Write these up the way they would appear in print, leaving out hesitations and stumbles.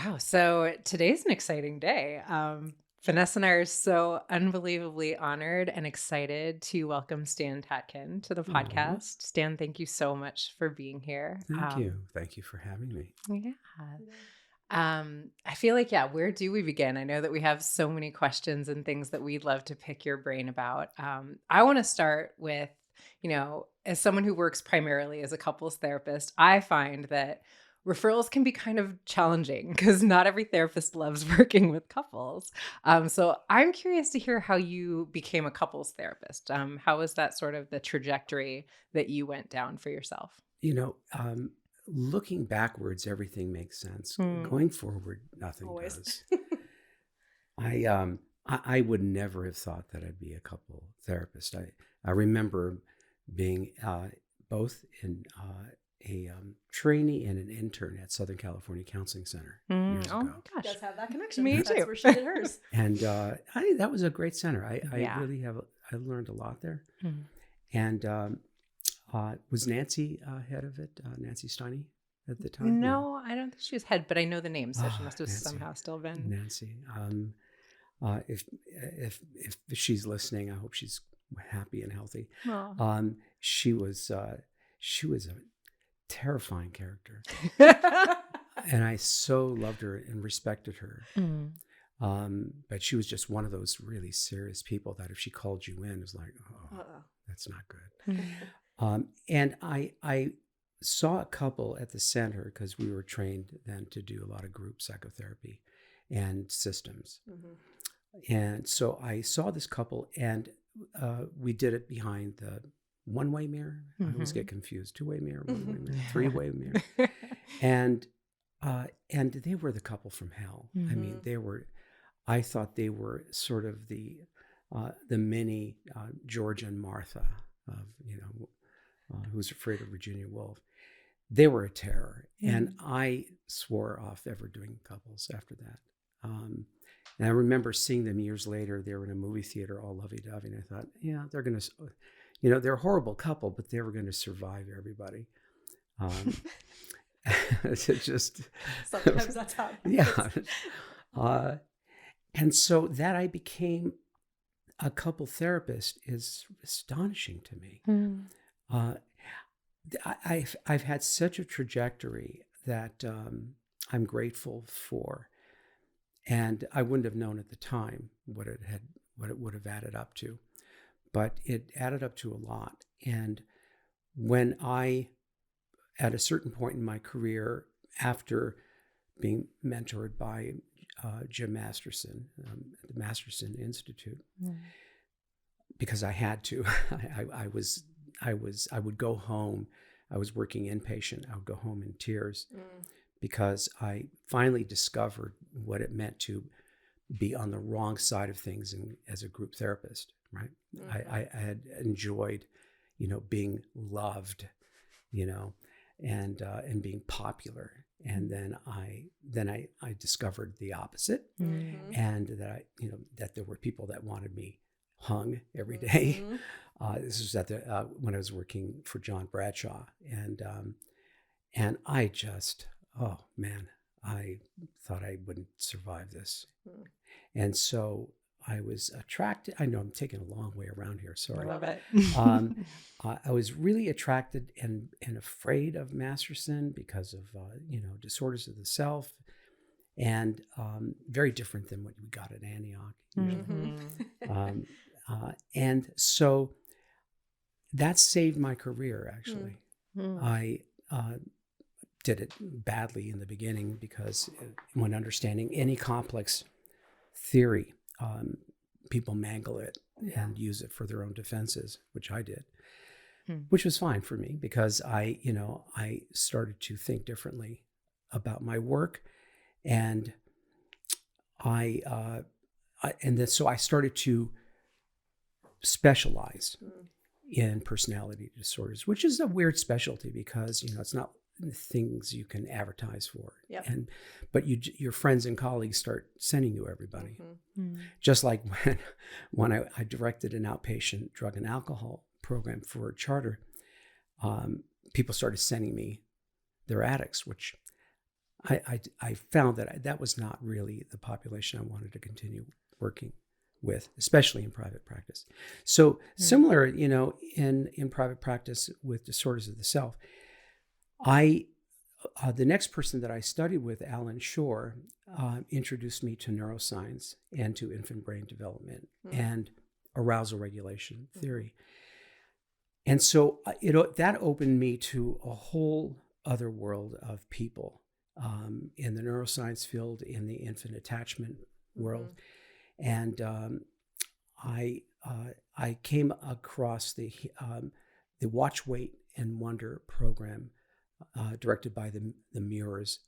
Wow. So today's an exciting day. Vanessa and I are so unbelievably honored and excited to welcome Stan Tatkin to the Aw, podcast. Stan, thank you so much for being here. thank you. Thank you for having me. Yeah. I feel like, yeah, where do we begin? I know that we have so many questions and things that we'd love to pick your brain about. I want to start with, as someone who works primarily as a couples therapist, I find that referrals can be kind of challenging because not every therapist loves working with couples. So I'm curious to hear how you became a couples therapist. How was that sort of the trajectory that you went down for yourself? You know, looking backwards, everything makes sense. Hmm. Going forward, nothing Always. does. I would never have thought that I'd be a couple therapist. I remember being both in a trainee and an intern at Southern California Counseling Center years Oh my ago. gosh. Does have that connection. Me That's too. where she did hers. And that was a great center. I Yeah. really I learned a lot there. Mhm. And was Nancy head of it? Nancy Steiny at the time? No, I don't think she was head, but I know the name, so she Ah, must have Nancy. somehow still been. Nancy. If she's listening, I hope she's happy and healthy. Aw. She was a terrifying character, and I so loved her and respected her. Mm. But she was just one of those really serious people that if she called you in, it was like, oh, Uh-oh. that's not good. Mm. And I saw a couple at the center because we were trained then to do a lot of group psychotherapy and systems. Mm-hmm. And so I saw this couple, and we did it behind the one-way mirror. I always get confused: two-way mirror, one-way mirror, three-way mirror, and they were the couple from hell. I mean, they were. I thought they were sort of the mini George and Martha of Who's Afraid of Virginia Woolf. They were a terror, and I swore off ever doing couples after that. And I remember seeing them years later. They were in a movie theater, all lovey-dovey, and I thought, yeah, they're going to, they're a horrible couple, but they were going to survive everybody. It's just Sometimes that's how it happens. yeah. And so that I became a couple therapist is astonishing to me. I've had such a trajectory that I'm grateful for, and I wouldn't have known at the time what it would have added up to, but it added up to a lot. And when at a certain point in my career, after being mentored by Jim Masterson at the Masterson Institute, because I had to, I would go home. I was working inpatient. I would go home in tears because I finally discovered what it meant to be on the wrong side of things as a group therapist. Right? I had enjoyed, being loved, and being popular. And then I discovered the opposite, and that that there were people that wanted me hung every day. This was when I was working for John Bradshaw, and I just, oh man, I thought I wouldn't survive this, and so I was attracted. I know I'm taking a long way around here. Sorry. I love it. I was really attracted and afraid of Masterson because of disorders of the self, and very different than what we got at Antioch usually. And so that saved my career. Actually, I did it badly in the beginning because when understanding any complex theory, people mangle it and use it for their own defenses, which I did, which was fine for me because I started to think differently about my work, and so I started to specialize in personality disorders, which is a weird specialty because it's not things you can advertise for. Yep. But your friends and colleagues start sending you everybody. Just like when I directed an outpatient drug and alcohol program for a charter, people started sending me their addicts, which I found that that was not really the population I wanted to continue working with, especially in private practice. So similar, in private practice with disorders of the self, the next person that I studied with, Alan Shore, introduced me to neuroscience and to infant brain development and arousal regulation theory. And so that opened me to a whole other world of people in the neuroscience field, in the infant attachment world. And I came across the Watch, Wait, and Wonder program directed by the Muirs,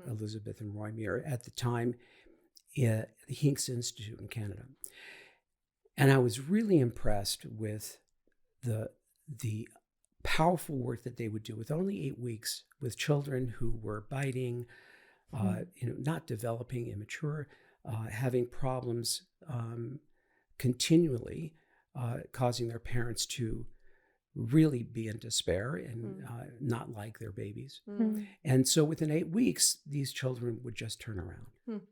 Elizabeth and Roy Muir, at the time, the Hinks Institute in Canada. And I was really impressed with the powerful work that they would do with only 8 weeks with children who were biting, not developing, immature, having problems continually, causing their parents to really be in despair and not like their babies. And so within 8 weeks, these children would just turn around.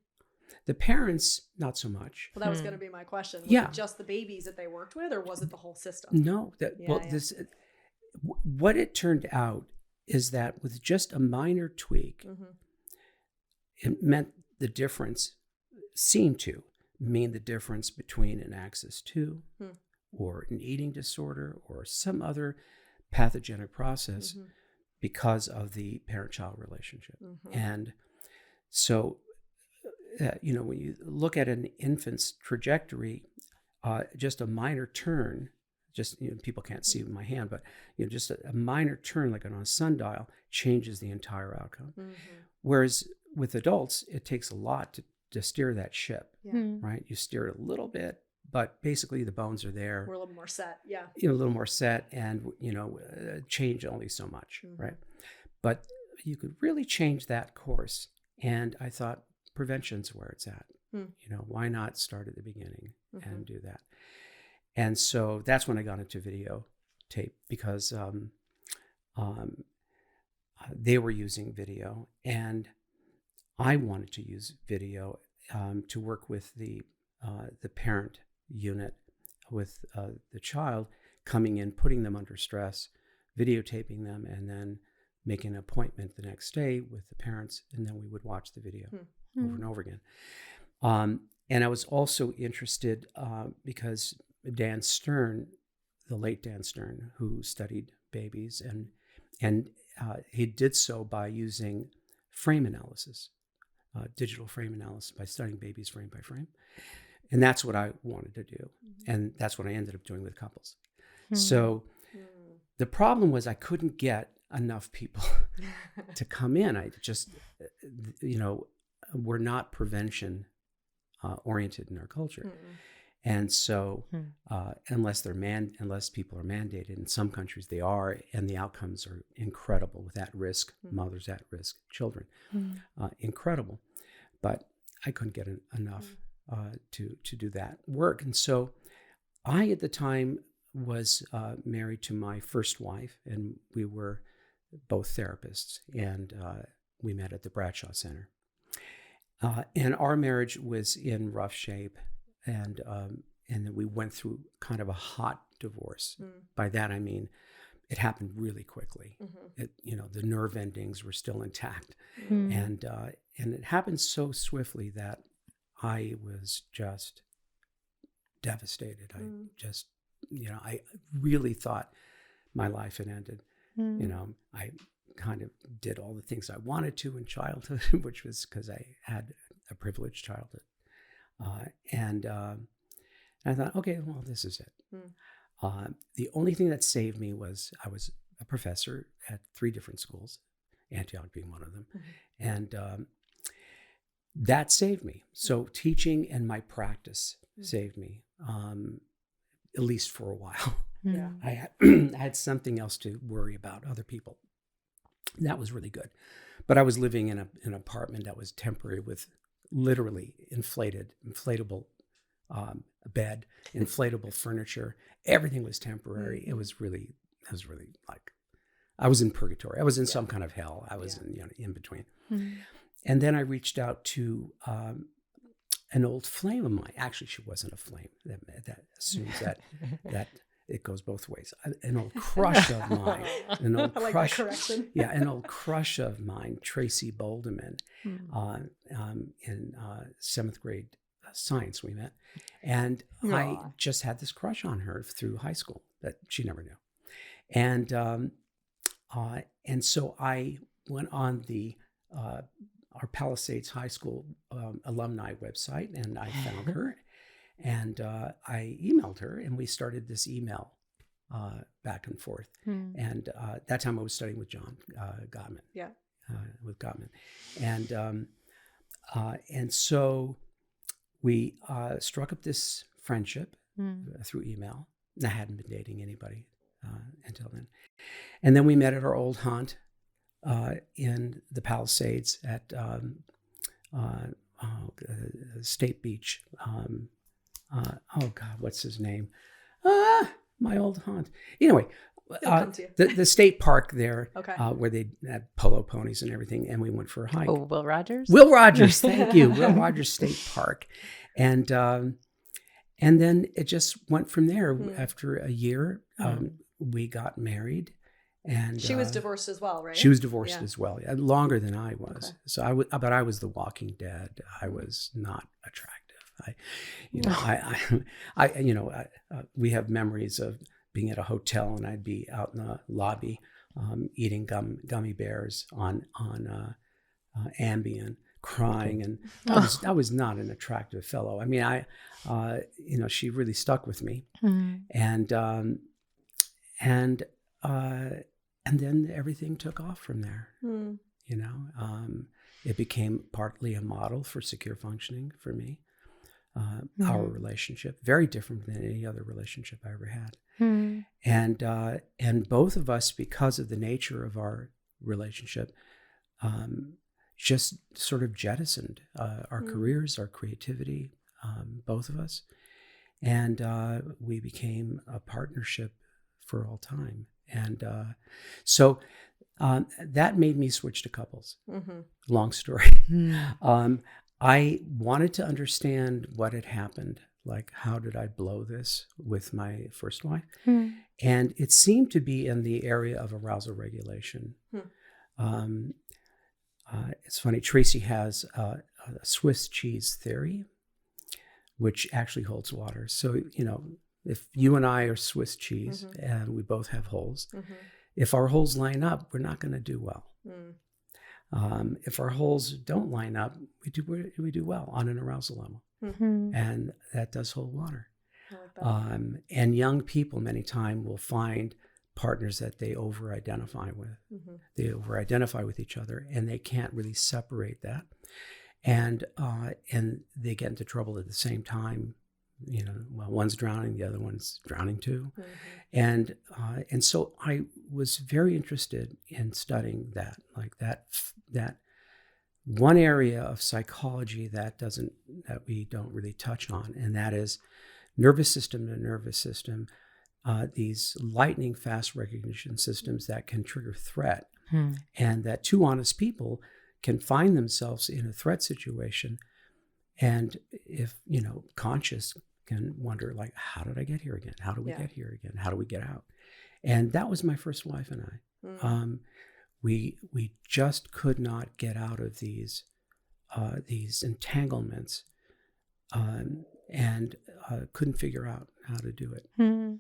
The parents, not so much. Well, that was going to be my question. Was it just the babies that they worked with, or was it the whole system? No. What it turned out is that with just a minor tweak, it meant the difference, seemed to mean the difference between an Axis 2 or an eating disorder or some other pathogenic process because of the parent-child relationship. And so, when you look at an infant's trajectory, just a minor turn, people can't see my hand, but just a minor turn like on a sundial changes the entire outcome. Whereas with adults, it takes a lot to steer that ship, right? You steer it a little bit, but basically the bones are there. We're a little more set, a little more set, and change only so much, right? But you could really change that course. And I thought prevention's where it's at. Why not start at the beginning and do that? And so that's when I got into videotape, because they were using video, and I wanted to use video to work with the parent unit with the child coming in, putting them under stress, videotaping them, and then making an appointment the next day with the parents, and then we would watch the video over and over again. And I was also interested because Dan Stern, the late Dan Stern, who studied babies, and he did so by using frame analysis, digital frame analysis, by studying babies frame by frame. And that's what I wanted to do. And that's what I ended up doing with couples. So the problem was I couldn't get enough people to come in. I just, we're not prevention oriented in our culture. And so unless people are mandated, in some countries they are, and the outcomes are incredible with at-risk mothers, at-risk children, incredible. But I couldn't get enough to do that work. And so I, at the time, was married to my first wife, and we were both therapists, and we met at the Bradshaw Center. And our marriage was in rough shape, and then we went through kind of a hot divorce. By that I mean it happened really quickly. The nerve endings were still intact, and it happened so swiftly that I was just devastated. I just, I really thought my life had ended. I kind of did all the things I wanted to in childhood, which was because I had a privileged childhood. And I thought, okay, well, this is it. The only thing that saved me was I was a professor at 3 different schools, Antioch being one of them. And that saved me. So teaching and my practice saved me, at least for a while. I had something else to worry about, other people. That was really good. But I was living in an apartment that was temporary, with literally inflatable bed, inflatable furniture. Everything was temporary. It was really like, I was in purgatory. I was in some kind of hell. I was in between. and then I reached out to an old flame of mine. Actually, she wasn't a flame. That assumes that it goes both ways. An old crush of mine. An old I like crush. that correction. Yeah, an old crush of mine, Tracy Boldeman, in 7th grade science we met. And I just had this crush on her through high school that she never knew. And so I went on our Palisades High School alumni website, and I found her, and I emailed her, and we started this email back and forth. And that time I was studying with John Gottman. Yeah. With Gottman, and so we struck up this friendship through email. And I hadn't been dating anybody until then, and then we met at our old haunt in the Palisades at State Beach. Oh God, what's his name? My old haunt. Anyway, the state park there, where they had polo ponies and everything, and we went for a hike. Oh, Will Rogers? Will Rogers, thank you. Will Rogers State Park. And then it just went from there. After a year, we got married. And she was divorced as well, right? She was divorced as well, longer than I was. Okay. So but I was the Walking Dead. I was not attractive. We have memories of being at a hotel, and I'd be out in the lobby eating gummy bears on Ambien, crying, and I was not an attractive fellow. I mean, she really stuck with me, and then everything took off from there. It became partly a model for secure functioning for me. Our relationship, very different than any other relationship I ever had. And both of us, because of the nature of our relationship, just sort of jettisoned our careers, our creativity, both of us. And we became a partnership for all time. And so that made me switch to couples. Long story. I wanted to understand what had happened. Like, how did I blow this with my first wife? And it seemed to be in the area of arousal regulation. It's funny, Tracy has a Swiss cheese theory, which actually holds water. So, if you and I are Swiss cheese and we both have holes, if our holes line up, we're not going to do well. If our holes don't line up, we do well on an arousal level. And that does hold water. I like that. And young people many times will find partners that they over-identify with. They over-identify with each other, and they can't really separate that. And they get into trouble at the same time. One's drowning, the other one's drowning too. And so I was very interested in studying that, like that one area of psychology that we don't really touch on, and that is nervous system to nervous system, these lightning fast recognition systems that can trigger threat, and that two honest people can find themselves in a threat situation, and if conscious, can wonder, like, how did I get here again? How do we get here again? How do we get out? And that was my first wife and I. We just could not get out of these entanglements, and couldn't figure out how to do it. And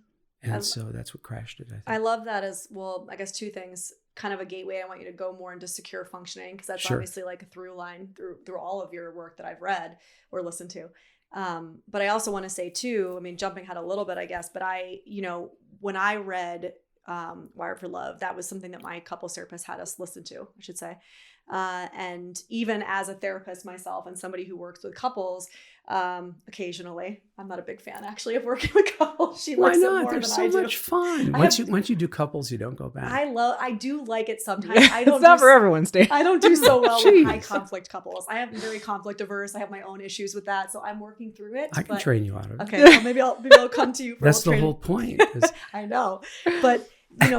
so that's what crashed it, I think. I love that as well. I guess two things, kind of a gateway. I want you to go more into secure functioning, because that's obviously like a through line through all of your work that I've read or listened to. But I also want to say too, I mean, jumping ahead a little bit, I guess, but when I read Wired for Love, that was something that my couples therapist had us listen to, I should say. And even as a therapist myself and somebody who works with couples, occasionally, I'm not a big fan actually of working with couples. She likes it more than I do. They're so much fun. Once you do couples, you don't go back. I do like it sometimes. I don't. It's not for everyone's day. I don't do so well with high conflict couples. I am very conflict averse. I have my own issues with that, so I'm working through it. I can train you out of it. Okay, well, maybe I'll come to you. That's the whole point. I know, but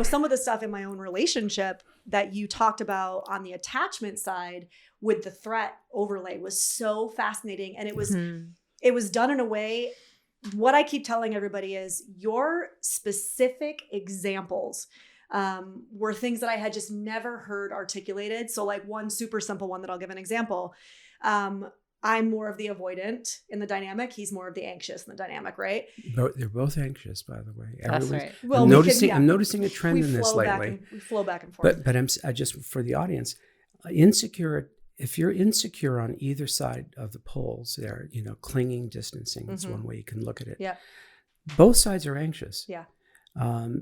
some of the stuff in my own relationship that you talked about on the attachment side with the threat overlay was so fascinating. And it was done in a way, what I keep telling everybody is your specific examples were things that I had just never heard articulated. So like one super simple one that I'll give an example. I'm more of the avoidant in the dynamic. He's more of the anxious in the dynamic, right? They're both anxious, by the way. That's right. Well, I'm noticing a trend in this lately. We flow back and forth. But I just, for the audience, insecure. If you're insecure on either side of the poles, there, clinging, distancing is one way you can look at it. Yeah. Both sides are anxious. Yeah.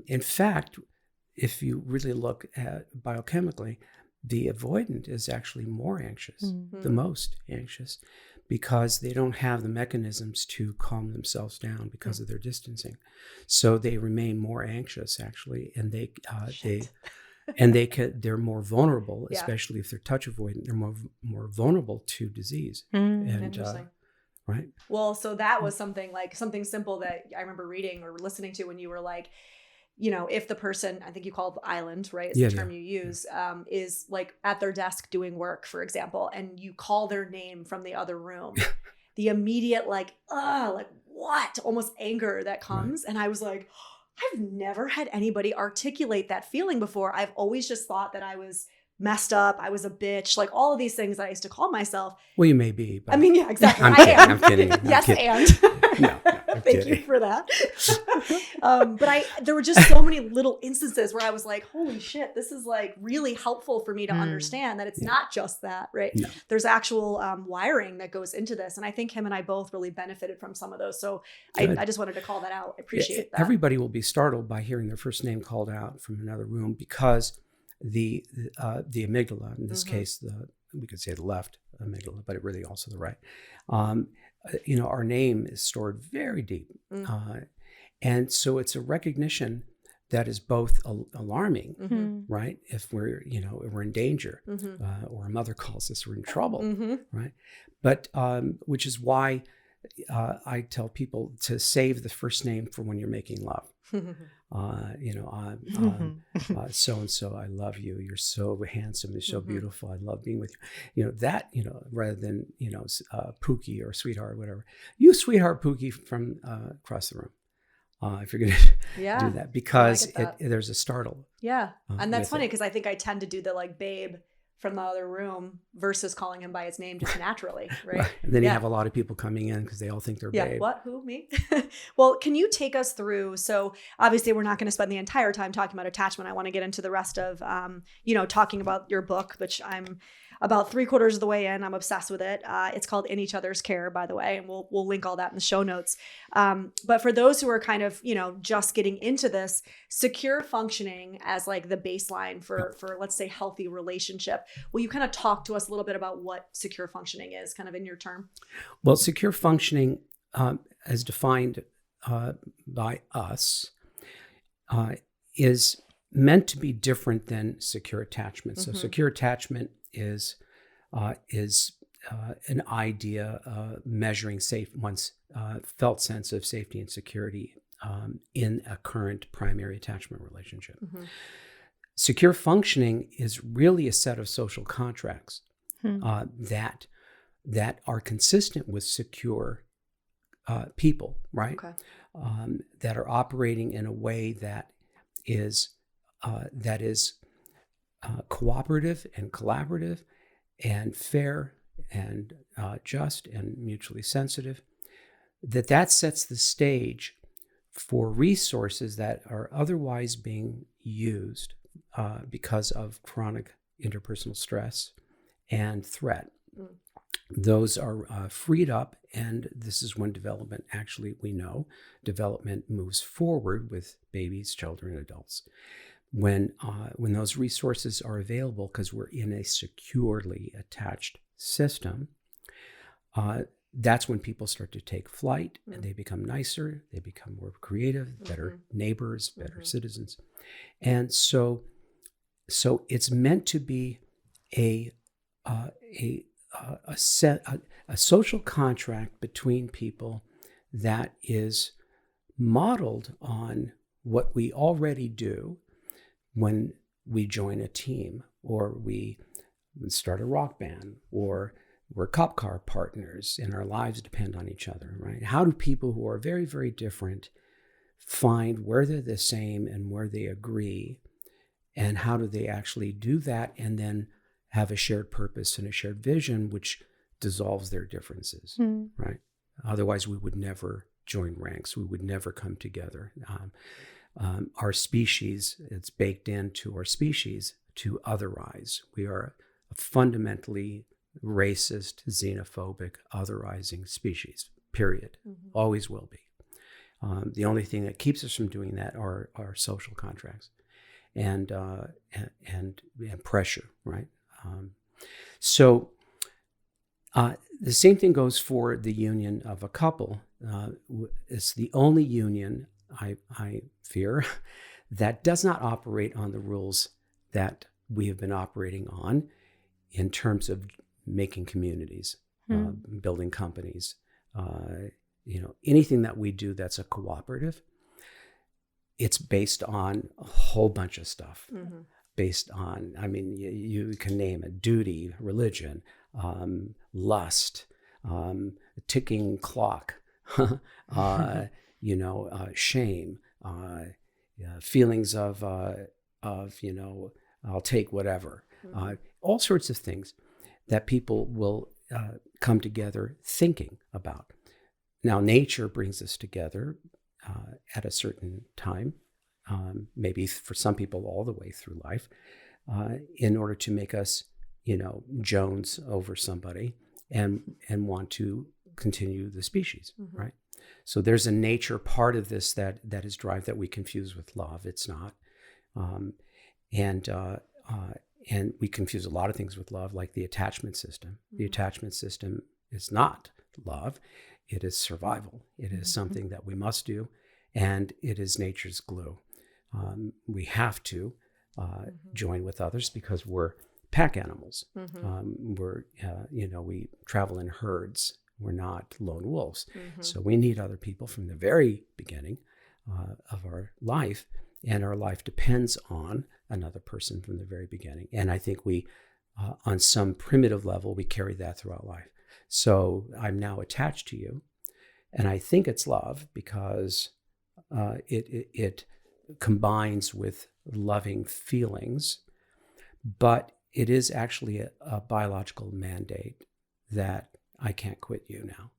In fact, if you really look at biochemically, the avoidant is actually more anxious, the most anxious, because they don't have the mechanisms to calm themselves down because of their distancing. So they remain more anxious, actually, and they're more vulnerable, especially if they're touch avoidant. They're more vulnerable to disease. Interesting. Right. Well, so that was something simple that I remember reading or listening to when you were like, if the person, I think you call it the island, right? Is the term you use, is like at their desk doing work, for example, and you call their name from the other room, the immediate like what? Almost anger that comes. Right. And I was like, I've never had anybody articulate that feeling before. I've always just thought that I was messed up. I was a bitch, like all of these things that I used to call myself. Well, you may be. But I mean, yeah, exactly. I'm kidding. Yes, kidding. and. No, Thank you for that. But there were just so many little instances where I was like, holy shit, this is like really helpful for me to understand that it's not just that, right? No. There's actual wiring that goes into this. And I think him and I both really benefited from some of those. So I just wanted to call that out. I appreciate that. Everybody will be startled by hearing their first name called out from another room because the amygdala, in this case, we could say the left amygdala, but it really also the right. Our name is stored very deep. And so it's a recognition that is both alarming, right? If we're in danger, or a mother calls us, we're in trouble, right? But which is why I tell people to save the first name for when you're making love. So-and-so, I love you. You're so handsome. You're so beautiful. I love being with you. Rather than, Pookie or sweetheart or whatever. You sweetheart Pookie from across the room. If you're going to do that, because there's a startle. Yeah. And that's funny because I think I tend to do the like babe from the other room versus calling him by his name just naturally, right? And then you have a lot of people coming in because they all think they're babe. What? Who? Me? Well, can you take us through? So obviously we're not going to spend the entire time talking about attachment. I want to get into the rest of, talking about your book, which I'm about 3/4 of the way in. I'm obsessed with it. It's called In Each Other's Care, by the way, and we'll link all that in the show notes. But for those who are kind of, just getting into this, secure functioning as like the baseline for let's say healthy relationship. Will you kind of talk to us a little bit about what secure functioning is, kind of in your term? Well, secure functioning, as defined by us, is meant to be different than secure attachment. So secure attachment is an idea measuring one's felt sense of safety and security in a current primary attachment relationship. Secure functioning is really a set of social contracts that are consistent with secure people, right? Okay. That are operating in a way that is cooperative and collaborative and fair and just and mutually sensitive, that sets the stage for resources that are otherwise being used because of chronic interpersonal stress and threat. Those are freed up, and this is when development, actually, we know, development moves forward with babies, children, and adults. When those resources are available, because we're in a securely attached system, that's when people start to take flight, and they become nicer, they become more creative, better neighbors, better citizens. And so it's meant to be a social contract between people that is modeled on what we already do, when we join a team, or we start a rock band, or we're cop car partners and our lives depend on each other, right? How do people who are very, very different find where they're the same and where they agree? And how do they actually do that and then have a shared purpose and a shared vision, which dissolves their differences, right? Otherwise, we would never join ranks. We would never come together. Our species, it's baked into our species to otherize. We are a fundamentally racist, xenophobic, otherizing species, period. Always will be. The only thing that keeps us from doing that are social contracts and pressure, right? So the same thing goes for the union of a couple. It's the only union, I fear, that does not operate on the rules that we have been operating on in terms of making communities, building companies, anything that we do that's a cooperative. It's based on a whole bunch of stuff. Based on, I mean, you can name it: duty, religion, lust, ticking clock, shame, feelings of I'll take whatever, all sorts of things that people will come together thinking about. Now, nature brings us together at a certain time, maybe for some people all the way through life, in order to make us, Jones over somebody and want to continue the species, right? So there's a nature part of this that is drive that we confuse with love. It's not, and we confuse a lot of things with love, like the attachment system. The attachment system is not love. It is survival. It is something that we must do, and it is nature's glue. We have to join with others because we're pack animals. We travel in herds. We're not lone wolves. So we need other people from the very beginning of our life, and our life depends on another person from the very beginning. And I think we, on some primitive level, we carry that throughout life. So I'm now attached to you, and I think it's love because it combines with loving feelings, but it is actually a biological mandate that I can't quit you now.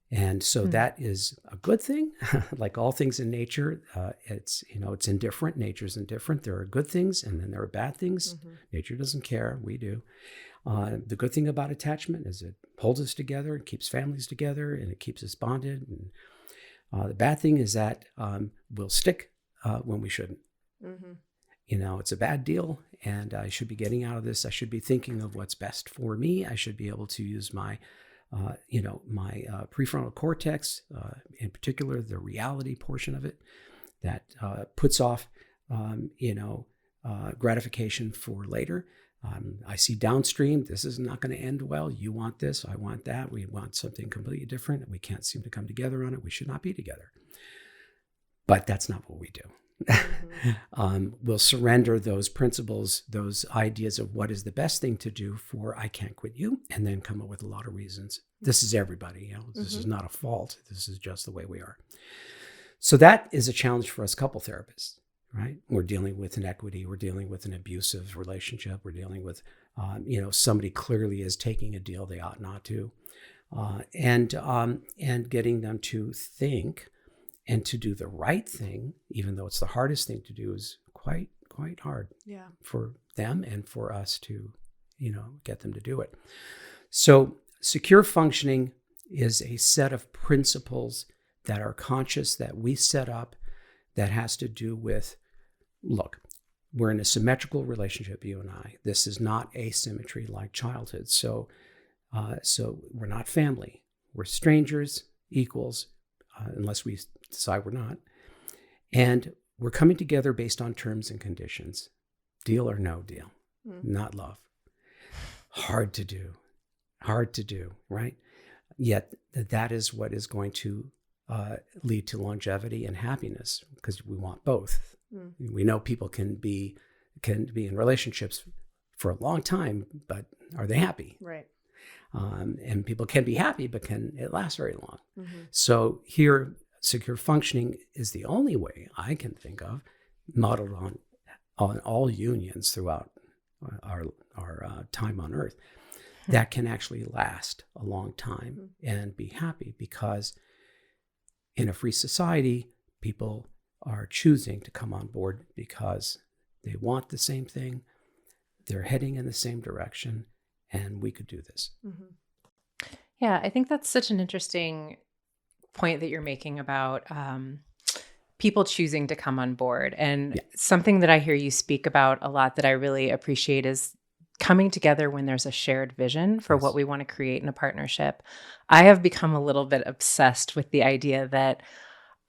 And so that is a good thing. Like all things in nature, it's indifferent. Nature's indifferent. There are good things and then there are bad things. Nature doesn't care. We do. The good thing about attachment is it holds us together, it keeps families together, and it keeps us bonded. And the bad thing is that we'll stick when we shouldn't. It's a bad deal, and I should be getting out of this. I should be thinking of what's best for me. I should be able to use my prefrontal cortex, in particular, the reality portion of it, that puts off, gratification for later. I see downstream, this is not going to end well. You want this, I want that. We want something completely different. We can't seem to come together on it. We should not be together. But that's not what we do. We'll surrender those principles, those ideas of what is the best thing to do for I can't quit you, and then come up with a lot of reasons. This is everybody. This is not a fault. This is just the way we are. So that is a challenge for us couple therapists, right? We're dealing with inequity. We're dealing with an abusive relationship. We're dealing with, somebody clearly is taking a deal they ought not to, and getting them to think and to do the right thing, even though it's the hardest thing to do, is quite hard for them and for us to, get them to do it. So secure functioning is a set of principles that are conscious, that we set up, that has to do with, look, we're in a symmetrical relationship, you and I. This is not asymmetry like childhood. So we're not family. We're strangers, equals, unless we decide we're not. And we're coming together based on terms and conditions. Deal or no deal, not love. Hard to do, right? Yet that is what is going to lead to longevity and happiness, because we want both. We know people can be in relationships for a long time, but are they happy? Right. And people can be happy, but can it last very long? So here, secure functioning is the only way I can think of, modeled on all unions throughout our time on Earth, that can actually last a long time and be happy, because in a free society, people are choosing to come on board because they want the same thing, they're heading in the same direction, and we could do this. Yeah, I think that's such an interesting point that you're making about people choosing to come on board. And something that I hear you speak about a lot that I really appreciate is coming together when there's a shared vision for what we want to create in a partnership. I have become a little bit obsessed with the idea that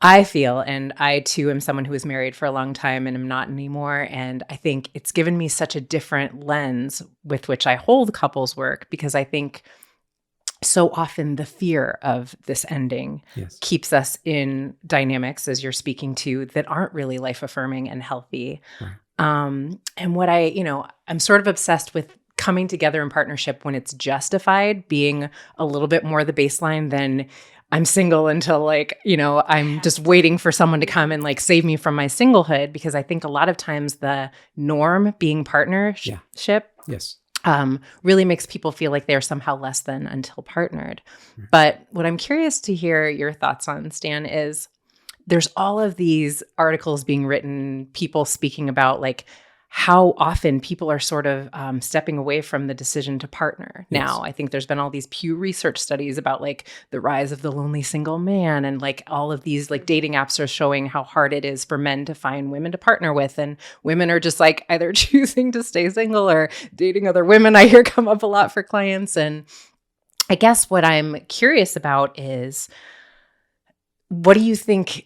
I feel, and I too am someone who was married for a long time and am not anymore. And I think it's given me such a different lens with which I hold couples work, because I think so often the fear of this ending keeps us in dynamics, as you're speaking to, that aren't really life affirming and healthy. And what I'm sort of obsessed with coming together in partnership when it's justified, being a little bit more the baseline than I'm single until I'm just waiting for someone to come and save me from my singlehood. Because I think a lot of times the norm being partnership really makes people feel like they're somehow less than until partnered. But what I'm curious to hear your thoughts on, Stan, is there's all of these articles being written, people speaking about how often people are sort of stepping away from the decision to partner. Now, I think there's been all these Pew Research studies about the rise of the lonely single man, and all of these dating apps are showing how hard it is for men to find women to partner with, and women are just either choosing to stay single or dating other women. I hear come up a lot for clients. And I guess what I'm curious about is, what do you think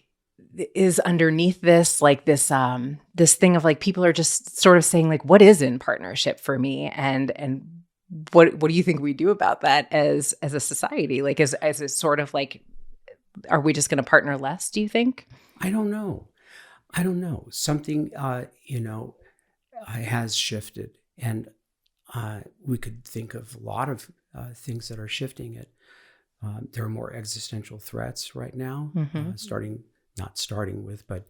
is underneath this, this thing of people are just sort of saying what is in partnership for me, and what do you think we do about that as a society? As a sort of are we just going to partner less, do you think? I don't know. Something has shifted, and we could think of a lot of things that are shifting it. There are more existential threats right now, not starting with, but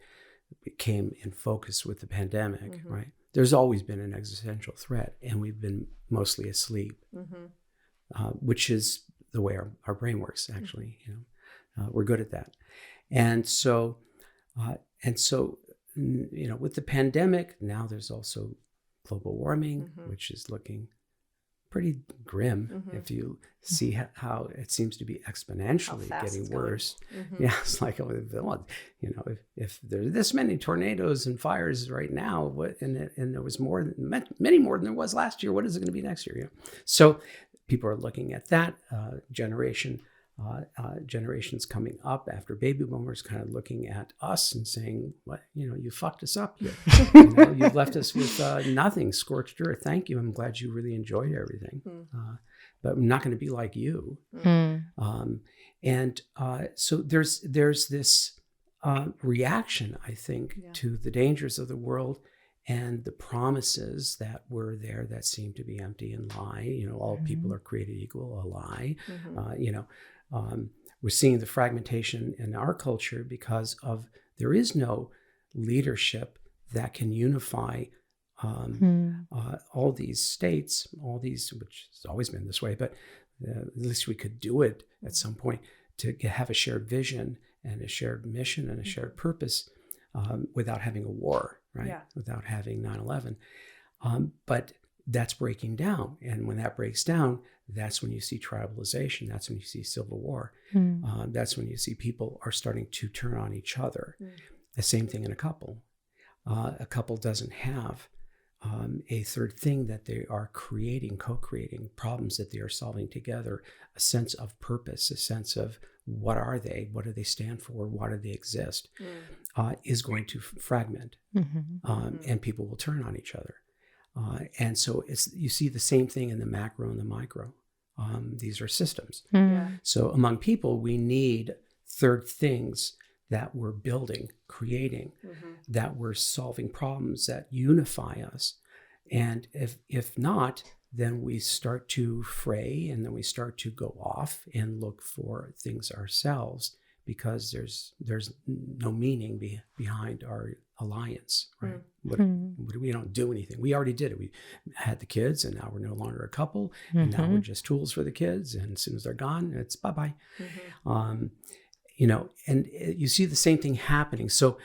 it came in focus with the pandemic, right? There's always been an existential threat, and we've been mostly asleep, which is the way our brain works, actually. We're good at that. And so, with the pandemic, now there's also global warming, which is looking pretty grim if you see how it seems to be exponentially getting worse. Yeah, it's if there's this many tornadoes and fires right now, and there was many more than there was last year, what is it going to be next year? So people are looking at that generations coming up after baby boomers, kind of looking at us and saying, "What, you fucked us up. You've left us with nothing, scorched earth. Thank you. I'm glad you really enjoyed everything, but I'm not going to be like you." So there's this reaction, I think, to the dangers of the world and the promises that were there that seem to be empty and lie. All people are created equal, a lie. We're seeing the fragmentation in our culture because there is no leadership that can unify all these states, which has always been this way, but at least we could do it at some point, to have a shared vision and a shared mission and a shared purpose without having a war, right? Yeah. Without having 9/11. But that's breaking down. And when that breaks down, that's when you see tribalization. That's when you see civil war. That's when you see people are starting to turn on each other. The same thing in a couple. A couple doesn't have a third thing that they are co-creating, problems that they are solving together, a sense of purpose, a sense of what are they, what do they stand for, why do they exist, is going to fragment, and people will turn on each other. And so you see the same thing in the macro and the micro. These are systems. So among people, we need third things that we're building, creating, that we're solving problems that unify us. And if not, then we start to fray, and then we start to go off and look for things ourselves, because there's no meaning behind our alliance, right? We don't do anything. We already did it. We had the kids, and now we're no longer a couple, and now we're just tools for the kids. And as soon as they're gone, it's bye-bye. You know, and you see the same thing happening. So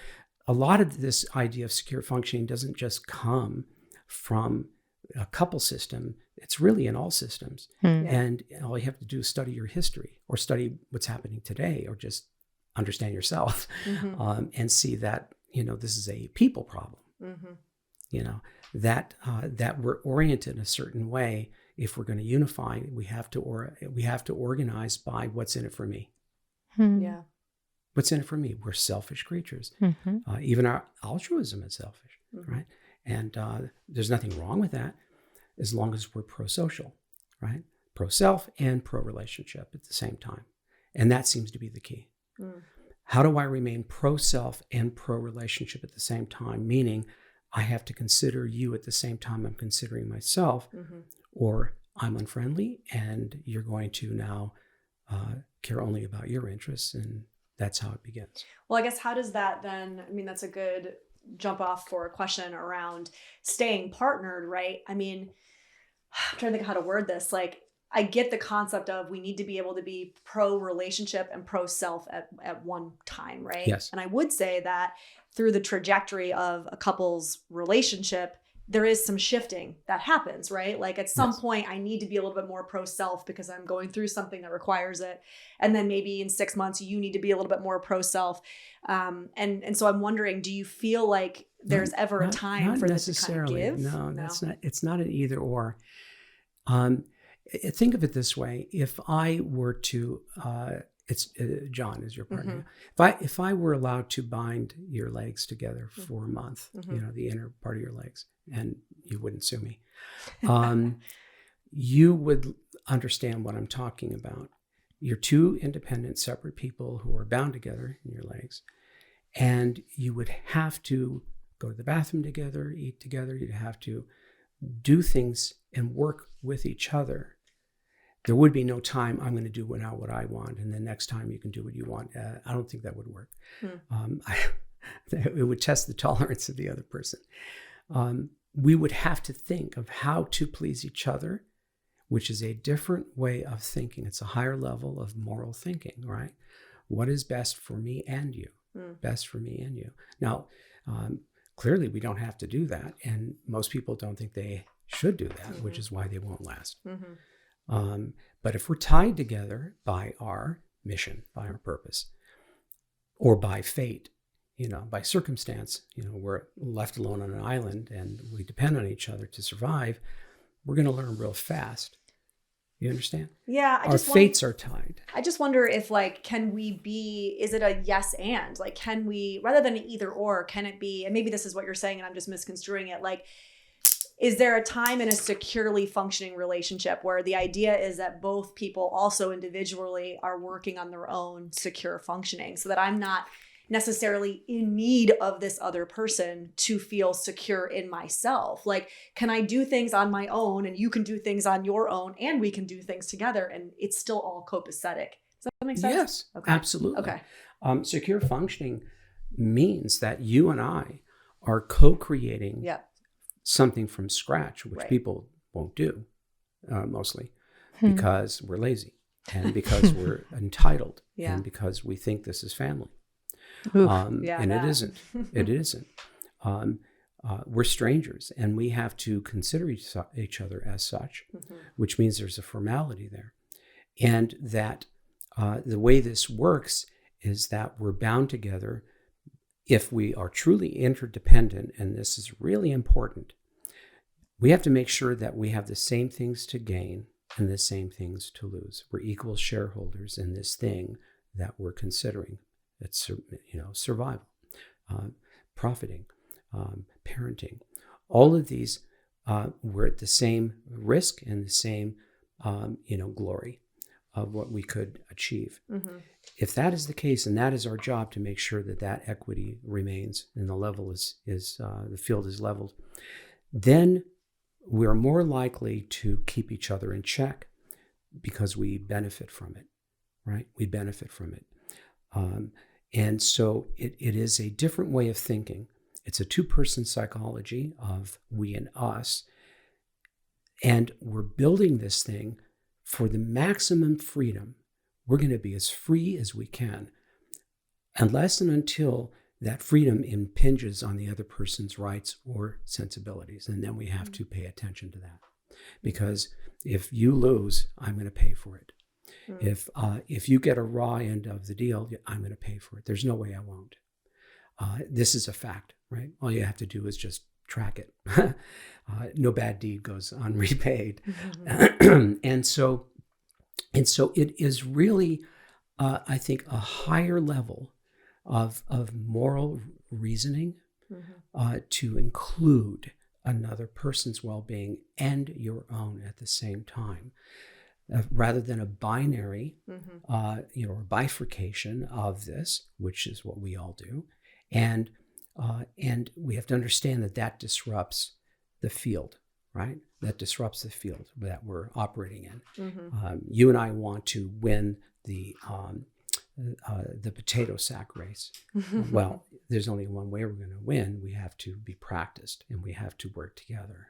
a lot of this idea of secure functioning doesn't just come from a couple system. It's really in all systems. And all you have to do is study your history, or study what's happening today, or just understand yourself, and see that, you know, this is a people problem. You know, that we're oriented in a certain way. If we're going to unify, we have to organize by what's in it for me. Yeah. What's in it for me? We're selfish creatures. Even our altruism is selfish, right? And there's nothing wrong with that, as long as we're pro-social, right? Pro-self and pro-relationship at the same time. And that seems to be the key. How do I remain pro-self and pro-relationship at the same time? Meaning, I have to consider you at the same time I'm considering myself, or I'm unfriendly and you're going to now care only about your interests, and that's how it begins. Well, I guess how does that then, I mean, that's a good jump off for a question around staying partnered, right? I mean, I'm trying to think how to word this. Like, I get the concept of we need to be able to be pro-relationship and pro-self at one time, right? Yes. And I would say that through the trajectory of a couple's relationship, there is some shifting that happens, right? Like at some point I need to be a little bit more pro-self because I'm going through something that requires it. And then maybe in 6 months, you need to be a little bit more pro-self. And so I'm wondering, do you feel like there's ever a time for this to kind of give? No, that's not, it's not an either or. Think of it this way. If I were to, it's John is your partner. If I were allowed to bind your legs together for a month, you know, the inner part of your legs, and you wouldn't sue me, you would understand what I'm talking about. You're two independent, separate people who are bound together in your legs, and you would have to go to the bathroom together, eat together. You'd have to do things and work with each other. There would be no time, I'm going to do what I want, and then next time you can do what you want. I don't think that would work. It would test the tolerance of the other person. We would have to think of how to please each other, which is a different way of thinking. It's a higher level of moral thinking, right? What is best for me and you? Best for me and you. Now, clearly we don't have to do that, and most people don't think they should do that, which is why they won't last. But if we're tied together by our mission, by our purpose, or by fate, you know, by circumstance, you know, we're left alone on an island and we depend on each other to survive, we're going to learn real fast. You understand? Yeah. Our fates are tied. I just wonder if, like, can we be, is it a yes and? Like, can we, rather than an either or, can it be, and maybe this is what you're saying and I'm just misconstruing it, like, is there a time in a securely functioning relationship where the idea is that both people also individually are working on their own secure functioning, so that I'm not necessarily in need of this other person to feel secure in myself? Like, can I do things on my own and you can do things on your own and we can do things together and it's still all copacetic? Does that make sense? Yes, okay. Absolutely. Okay. Secure functioning means that you and I are co-creating something from scratch, which people won't do mostly because we're lazy and because we're entitled and because we think this is family. And it isn't. It isn't. We're strangers and we have to consider each other as such, which means there's a formality there. And that the way this works is that we're bound together if we are truly interdependent, and this is really important. We have to make sure that we have the same things to gain and the same things to lose. We're equal shareholders in this thing that we're considering. It's, you know, survival, profiting, parenting. All of these, we're at the same risk and the same, you know, glory. of what we could achieve. Mm-hmm. If that is the case, and that is our job to make sure that that equity remains and the level is the field is leveled, then we're more likely to keep each other in check because we benefit from it, right? We benefit from it. And so it is a different way of thinking. It's a two-person psychology of we and us. And we're building this thing for the maximum freedom. We're going to be as free as we can, unless and until that freedom impinges on the other person's rights or sensibilities. And then we have to pay attention to that. Because if you lose, I'm going to pay for it. If you get a raw end of the deal, I'm going to pay for it. There's no way I won't. This is a fact, right? All you have to do is just track it. No bad deed goes unrepaid. Mm-hmm. And so it is really, I think, a higher level of moral reasoning to include another person's well-being and your own at the same time, rather than a binary, or bifurcation of this, which is what we all do. And we have to understand that disrupts the field, right? That disrupts the field that we're operating in. Mm-hmm. You and I want to win the potato sack race. Well, there's only one way we're going to win. We have to be practiced and we have to work together.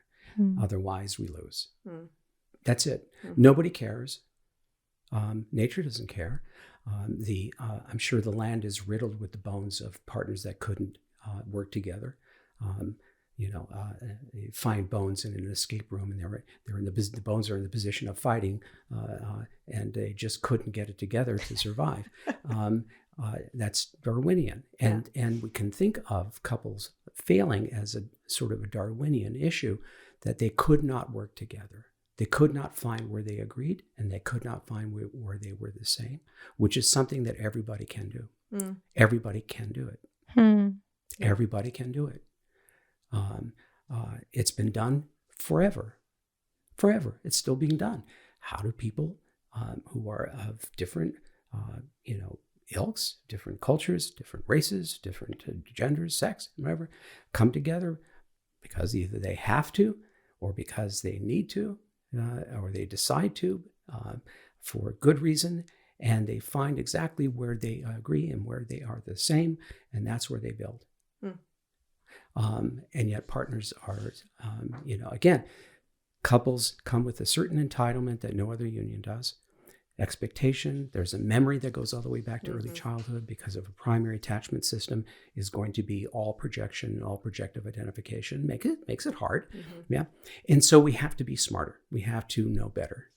Otherwise, we lose. That's it. Nobody cares. Nature doesn't care. I'm sure the land is riddled with the bones of partners that couldn't work together. You find bones in an escape room, and the bones are in the position of fighting, and they just couldn't get it together to survive. That's Darwinian, and we can think of couples failing as a sort of a Darwinian issue, that they could not work together. They could not find where they agreed, and they could not find where they were the same, which is something that everybody can do. Everybody can do it. Everybody can do it. It's been done forever. It's still being done. How do people who are of different, ilks, different cultures, different races, different genders, sex, whatever, come together? Because either they have to, or because they need to, or they decide to, for good reason, and they find exactly where they agree and where they are the same, and that's where they build. And yet partners are, again, couples come with a certain entitlement that no other union does. Expectation, there's a memory that goes all the way back to early childhood, because of a primary attachment system is going to be all projection, all projective identification. Makes it hard. Yeah. And so we have to be smarter. We have to know better,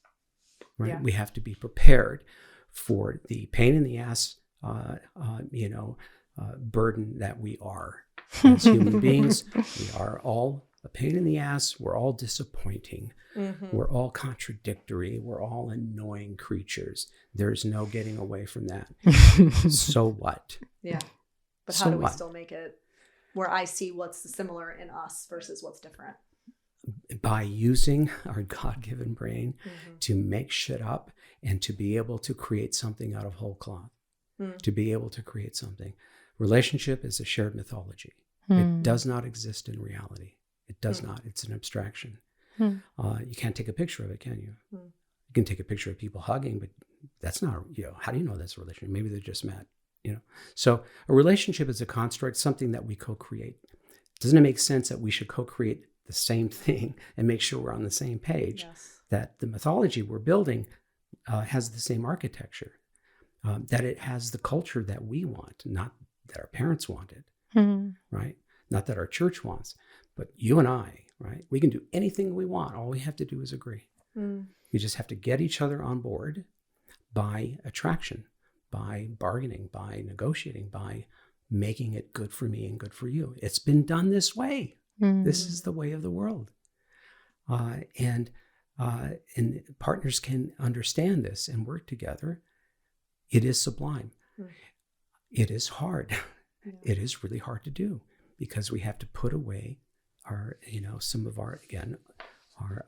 right? Yeah. We have to be prepared for the pain in the ass, burden that we are. As human beings, we are all a pain in the ass. We're all disappointing. We're all contradictory. We're all annoying creatures. There's no getting away from that. So what? Yeah. But how do we still make it where I see what's similar in us versus what's different? By using our God-given brain to make shit up and to be able to create something out of whole cloth. To be able to create something. Relationship is a shared mythology. It does not exist in reality. It does not. It's an abstraction. You can't take a picture of it, can you? You can take a picture of people hugging, but that's not, how do you know that's a relationship? Maybe they're just met, So a relationship is a construct, something that we co-create. Doesn't it make sense that we should co-create the same thing and make sure we're on the same page? Yes. That the mythology we're building has the same architecture, that it has the culture that we want, not that our parents wanted, right? Not that our church wants, but you and I, right? We can do anything we want. All we have to do is agree. We just have to get each other on board by attraction, by bargaining, by negotiating, by making it good for me and good for you. It's been done this way. This is the way of the world. And partners can understand this and work together. It is sublime. It is hard. Yeah. It is really hard to do, because we have to put away our, some of our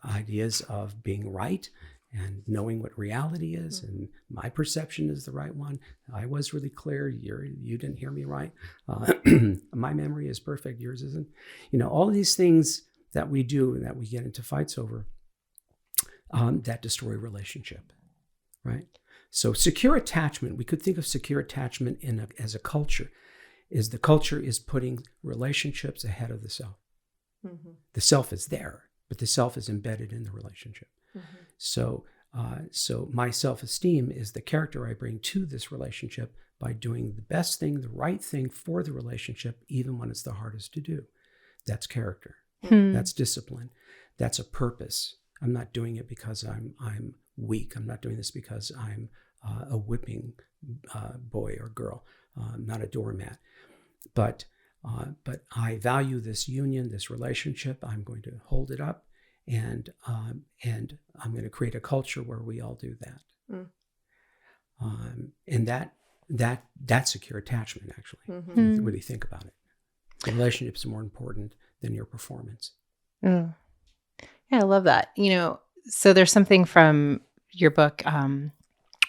ideas of being right and knowing what reality is, and my perception is the right one. I was really clear. You didn't hear me right. My memory is perfect. Yours isn't. All these things that we do and that we get into fights over that destroy relationship, right? So secure attachment, we could think of secure attachment as a culture. The culture is putting relationships ahead of the self. Mm-hmm. The self is there, but the self is embedded in the relationship. Mm-hmm. So my self-esteem is the character I bring to this relationship by doing the best thing, the right thing for the relationship, even when it's the hardest to do. That's character. That's discipline. That's a purpose. I'm not doing it because I'm weak. I'm not doing this because I'm a whipping boy or girl. I'm not a doormat. But I value this union, this relationship. I'm going to hold it up, and I'm going to create a culture where we all do that. And that's secure attachment, actually. If you really think about it, the relationship is more important than your performance. Yeah, I love that. So there's something from your book where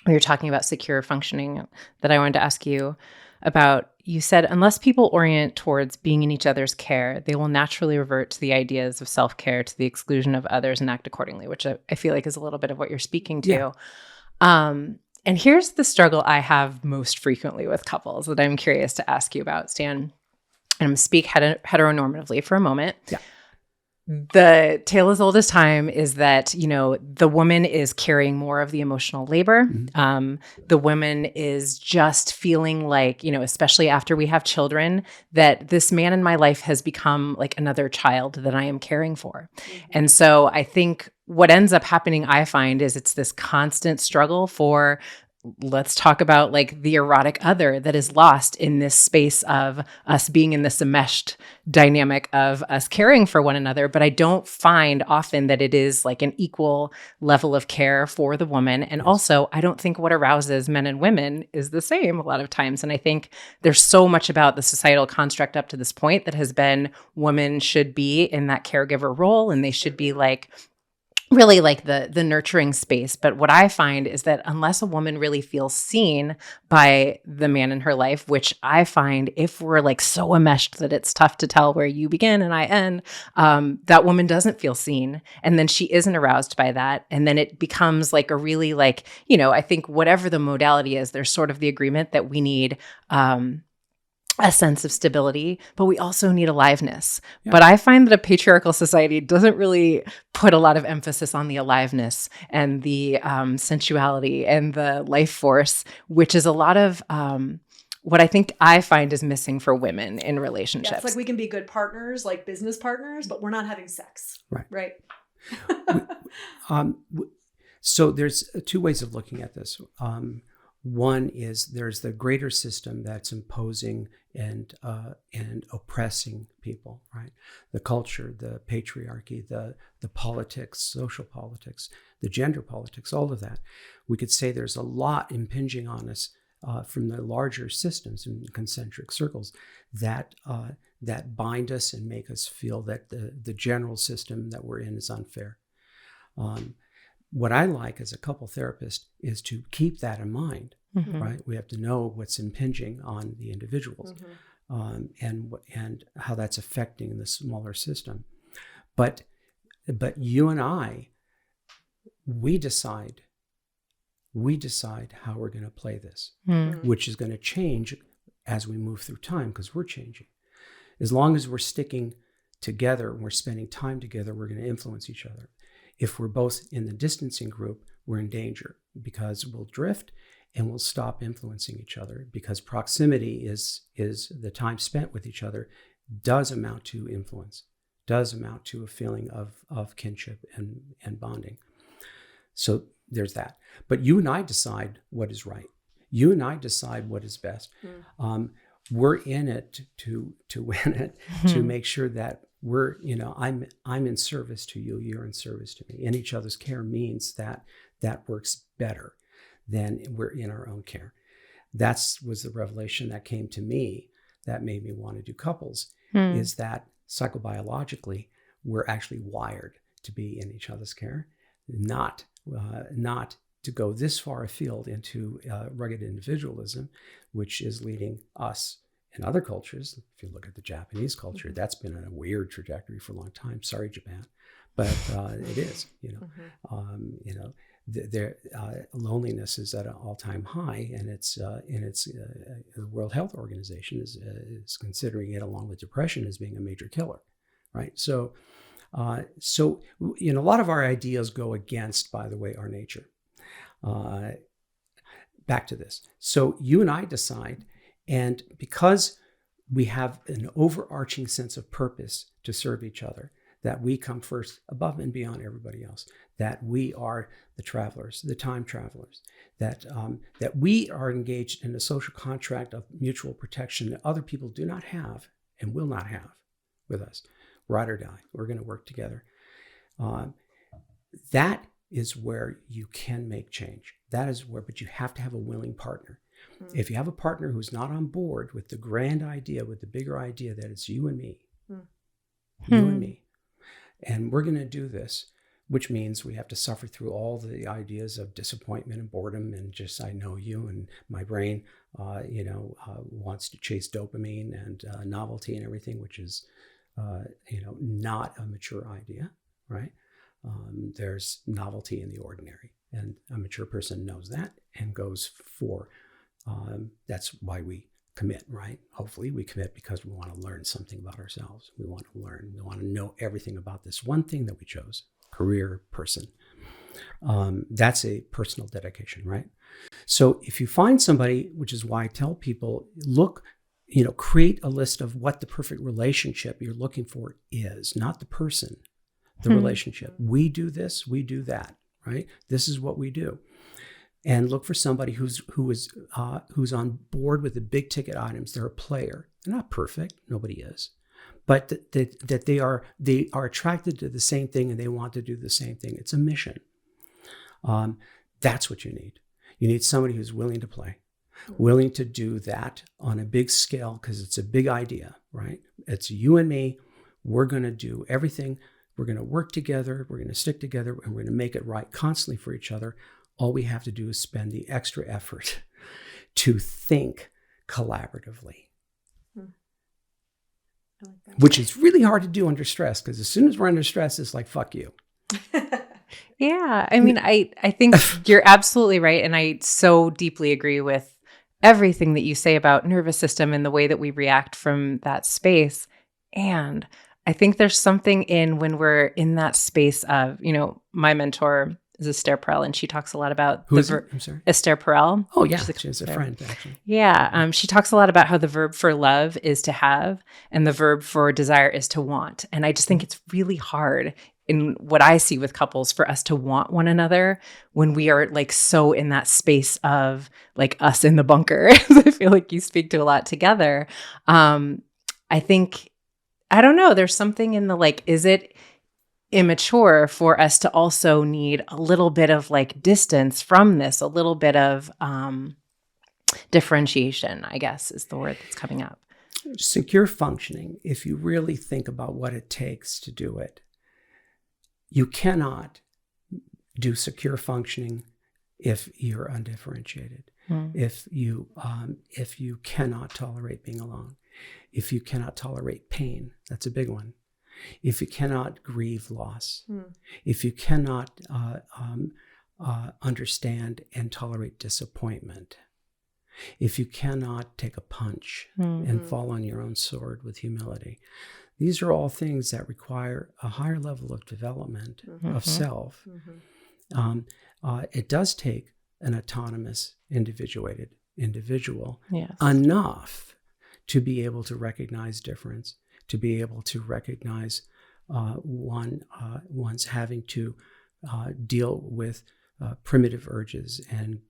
you're talking about secure functioning that I wanted to ask you about. You said, unless people orient towards being in each other's care, they will naturally revert to the ideas of self-care to the exclusion of others and act accordingly, which I feel like is a little bit of what you're speaking to. Yeah. And here's the struggle I have most frequently with couples that I'm curious to ask you about, Stan. And I'm going to speak heteronormatively for a moment. Yeah. The tale as old as time is that, the woman is carrying more of the emotional labor. Mm-hmm. The woman is just feeling like, especially after we have children, that this man in my life has become like another child that I am caring for. Mm-hmm. And so I think what ends up happening, I find, is it's this constant struggle for, let's talk about like the erotic other that is lost in this space of us being in this enmeshed dynamic of us caring for one another. But I don't find often that it is like an equal level of care for the woman. And also, I don't think what arouses men and women is the same a lot of times. And I think there's so much about the societal construct up to this point that has been women should be in that caregiver role, and they should be like really like the nurturing space. But what I find is that unless a woman really feels seen by the man in her life, which I find if we're like so enmeshed that it's tough to tell where you begin and I end, that woman doesn't feel seen. And then she isn't aroused by that. And then it becomes like a really like, I think whatever the modality is, there's sort of the agreement that we need a sense of stability, but we also need aliveness. Yeah. But I find that a patriarchal society doesn't really put a lot of emphasis on the aliveness and the sensuality and the life force, which is a lot of what I think I find is missing for women in relationships. Yeah, it's like we can be good partners, like business partners, but we're not having sex. Right. So there's two ways of looking at this. One is there's the greater system that's imposing and oppressing people, right? The culture, the patriarchy, the politics, social politics, the gender politics, all of that. We could say there's a lot impinging on us from the larger systems and concentric circles that bind us and make us feel that the general system that we're in is unfair. What I like as a couple therapist is to keep that in mind, mm-hmm. right? We have to know what's impinging on the individuals, mm-hmm. And how that's affecting the smaller system. But you and I, we decide how we're going to play this, mm-hmm. which is going to change as we move through time because we're changing. As long as we're sticking together and we're spending time together, we're going to influence each other. If we're both in the distancing group, we're in danger because we'll drift and we'll stop influencing each other because proximity is the time spent with each other does amount to influence, does amount to a feeling of kinship and bonding. So there's that. But you and I decide what is right. You and I decide what is best. We're in it to win it, mm-hmm. to make sure that we're, I'm in service to you, you're in service to me. And each other's care means that works better than we're in our own care. That was the revelation that came to me that made me want to do couples, is that psychobiologically, we're actually wired to be in each other's care, not not to go this far afield into rugged individualism, which is leading us in other cultures. If you look at the Japanese culture, that's been a weird trajectory for a long time. Sorry, Japan, but it is. Their loneliness is at an all-time high, and the World Health Organization is considering it, along with depression, as being a major killer, right? So a lot of our ideas go against, by the way, our nature. Back to this. So you and I decide, and because we have an overarching sense of purpose to serve each other, that we come first above and beyond everybody else, that we are the travelers, the time travelers, that we are engaged in a social contract of mutual protection that other people do not have and will not have with us. Ride or die. We're going to work together. That is where you can make change. That is where, but you have to have a willing partner. Mm-hmm. If you have a partner who's not on board with the grand idea, with the bigger idea that it's you and me, you and me, and we're going to do this, which means we have to suffer through all the ideas of disappointment and boredom and just, I know you, and my brain, wants to chase dopamine and novelty and everything, which is, not a mature idea, right? There's novelty in the ordinary, and a mature person knows that and goes for, that's why we commit, right? Hopefully we commit because we want to learn something about ourselves. We want to learn, we want to know everything about this one thing that we chose, career, person. That's a personal dedication, right? So if you find somebody, which is why I tell people, create a list of what the perfect relationship you're looking for is, not the person, the relationship. We do this, we do that, right? This is what we do. And look for somebody who's on board with the big ticket items. They're a player. They're not perfect. Nobody is. But that they are attracted to the same thing and they want to do the same thing. It's a mission. That's what you need. You need somebody who's willing to play, willing to do that on a big scale, because it's a big idea, right? It's you and me. We're going to do everything. We're going to work together. We're going to stick together, and we're going to make it right constantly for each other. All we have to do is spend the extra effort to think collaboratively. I like that. Which is really hard to do under stress, because as soon as we're under stress, it's like, fuck you. Yeah. I mean, I think you're absolutely right. And I so deeply agree with everything that you say about nervous system and the way that we react from that space. And I think there's something in when we're in that space of, my mentor is Esther Perel, and she talks a lot about I'm sorry? Esther Perel. Oh, yeah. She's a friend, actually. Yeah. She talks a lot about how the verb for love is to have and the verb for desire is to want. And I just think it's really hard in what I see with couples for us to want one another when we are like so in that space of like us in the bunker. I feel like you speak to a lot together. I think, I don't know, there's something in the is it immature for us to also need a little bit of distance from this, a little bit of differentiation, I guess is the word that's coming up. Secure functioning, if you really think about what it takes to do it, you cannot do secure functioning if you're undifferentiated, if you cannot tolerate being alone, if you cannot tolerate pain, that's a big one. If you cannot grieve loss, if you cannot understand and tolerate disappointment, if you cannot take a punch and fall on your own sword with humility, these are all things that require a higher level of development of self. It does take an autonomous, individual enough to be able to recognize difference, to be able to recognize one's having to deal with primitive urges and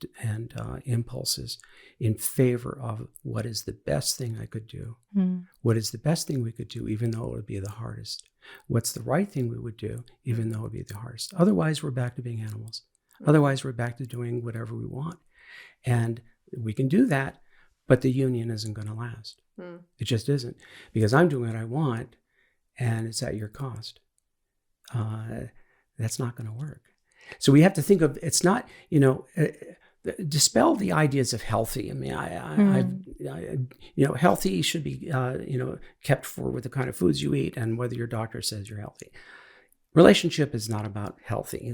impulses in favor of what is the best thing I could do, what is the best thing we could do, even though it would be the hardest, what's the right thing we would do, even though it would be the hardest. Otherwise, we're back to being animals. Otherwise, we're back to doing whatever we want. And we can do that, but the union isn't going to last. It just isn't, because I'm doing what I want and it's at your cost. That's not going to work. So we have to think of, it's not, dispel the ideas of healthy. I mean, healthy should be, kept for with the kind of foods you eat and whether your doctor says you're healthy. Relationship is not about healthy.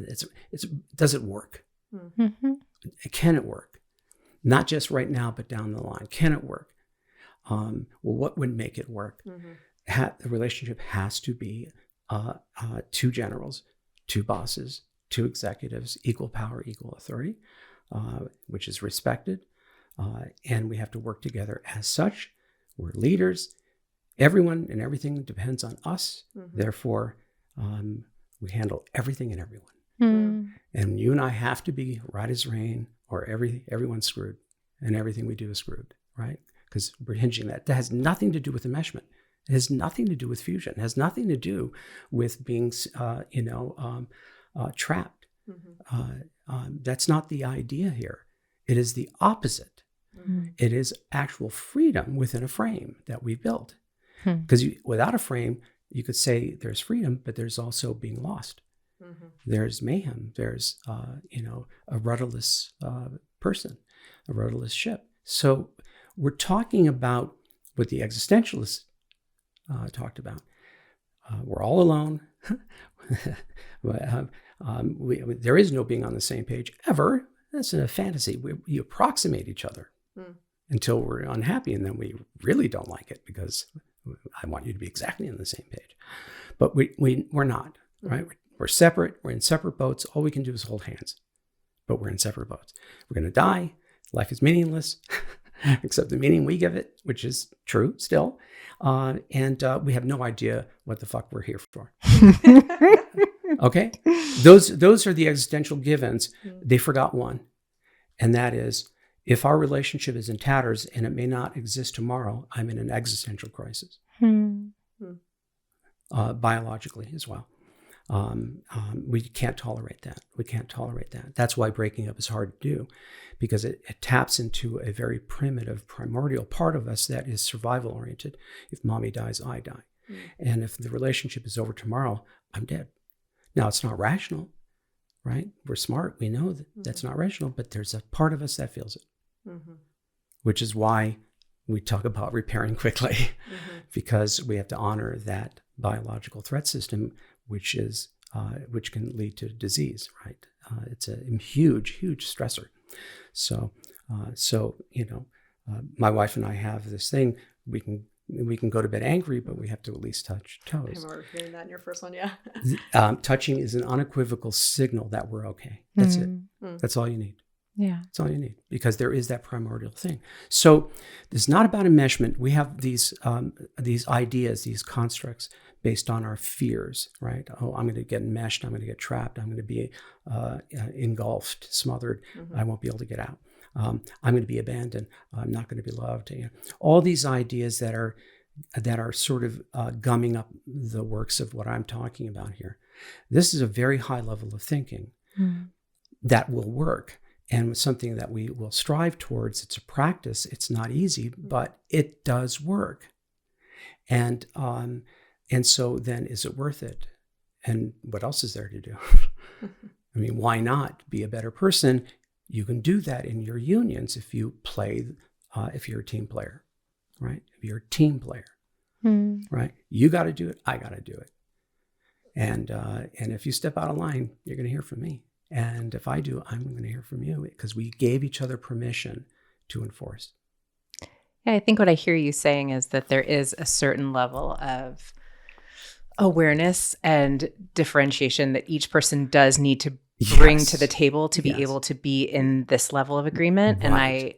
Does it work? Mm-hmm. Can it work? Not just right now, but down the line. Can it work? Well, what would make it work? Mm-hmm. The relationship has to be two generals, two bosses, two executives, equal power, equal authority, which is respected. And we have to work together as such. We're leaders. Everyone and everything depends on us. Mm-hmm. Therefore, we handle everything and everyone. Mm. And you and I have to be right as rain, or everyone's screwed, and everything we do is screwed, right? Because we're hinging that. That has nothing to do with enmeshment. It has nothing to do with fusion. It has nothing to do with being, trapped. Mm-hmm. That's not the idea here. It is the opposite. Mm-hmm. It is actual freedom within a frame that we've built. Because without a frame, you could say there's freedom, but there's also being lost. Mm-hmm. There's mayhem. There's, a rudderless person, a rudderless ship. So we're talking about what the existentialists talked about. We're all alone. There is no being on the same page ever. That's a fantasy. We approximate each other until we're unhappy, and then we really don't like it because I want you to be exactly on the same page. But we're not, right? We're separate. We're in separate boats. All we can do is hold hands, but we're in separate boats. We're going to die. Life is meaningless, except the meaning we give it, which is true still. And we have no idea what the fuck we're here for. Okay? Those are the existential givens. They forgot one. And that is, if our relationship is in tatters and it may not exist tomorrow, I'm in an existential crisis. Biologically as well. We can't tolerate that. We can't tolerate that. That's why breaking up is hard to do, because it taps into a very primitive, primordial part of us that is survival oriented. If mommy dies, I die. And if the relationship is over tomorrow, I'm dead. Now, it's not rational, right? We're smart. We know that that's not rational, but there's a part of us that feels it, which is why we talk about repairing quickly, because we have to honor that biological threat system, which can lead to disease, right? It's a huge, huge stressor. So my wife and I have this thing. We can go to bed angry, but we have to at least touch toes. I remember hearing that in your first one, yeah. Touching is an unequivocal signal that we're okay. That's it. That's all you need. Yeah. That's all you need, because there is that primordial thing. So it's not about enmeshment. We have these ideas, these constructs based on our fears, right? Oh, I'm going to get enmeshed. I'm going to get trapped. I'm going to be engulfed, smothered. I won't be able to get out. I'm going to be abandoned. I'm not going to be loved. All these ideas that are sort of gumming up the works of what I'm talking about here. This is a very high level of thinking that will work, and something that we will strive towards. It's a practice. It's not easy, but it does work. And so then, is it worth it? And what else is there to do? I mean, why not be a better person? You can do that in your unions if you play, if you're a team player, right? If you're a team player, right? You got to do it. I got to do it. And if you step out of line, you're going to hear from me. And if I do, I'm going to hear from you, because we gave each other permission to enforce. Yeah, I think what I hear you saying is that there is a certain level of awareness and differentiation that each person does need to bring to the table to be able to be in this level of agreement. Right. And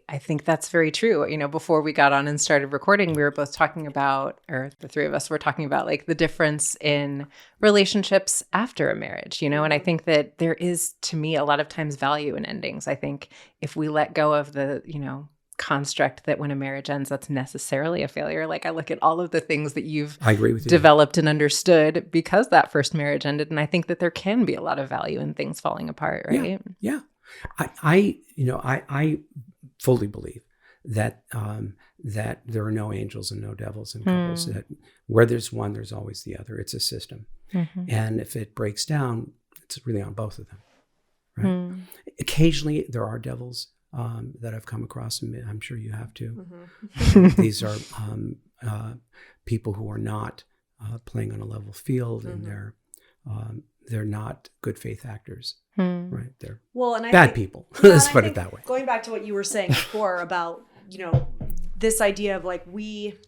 I think that's very true. Before we got on and started recording, we were both talking about, or the three of us were talking about, like, the difference in relationships after a marriage, and I think that there is, to me, a lot of times value in endings. I think if we let go of the, construct that when a marriage ends, that's necessarily a failure. Like, I look at all of the things that you've developed and understood because that first marriage ended. And I think that there can be a lot of value in things falling apart, right? Yeah. I fully believe that that there are no angels and no devils in couples, that where there's one, there's always the other. It's a system. And if it breaks down, it's really on both of them. right? Occasionally there are devils that I've come across, and I'm sure you have too. These are people who are not playing on a level field, and they're not good faith actors, right? They're bad people. Let's put it that way. Going back to what you were saying before about, this idea of like we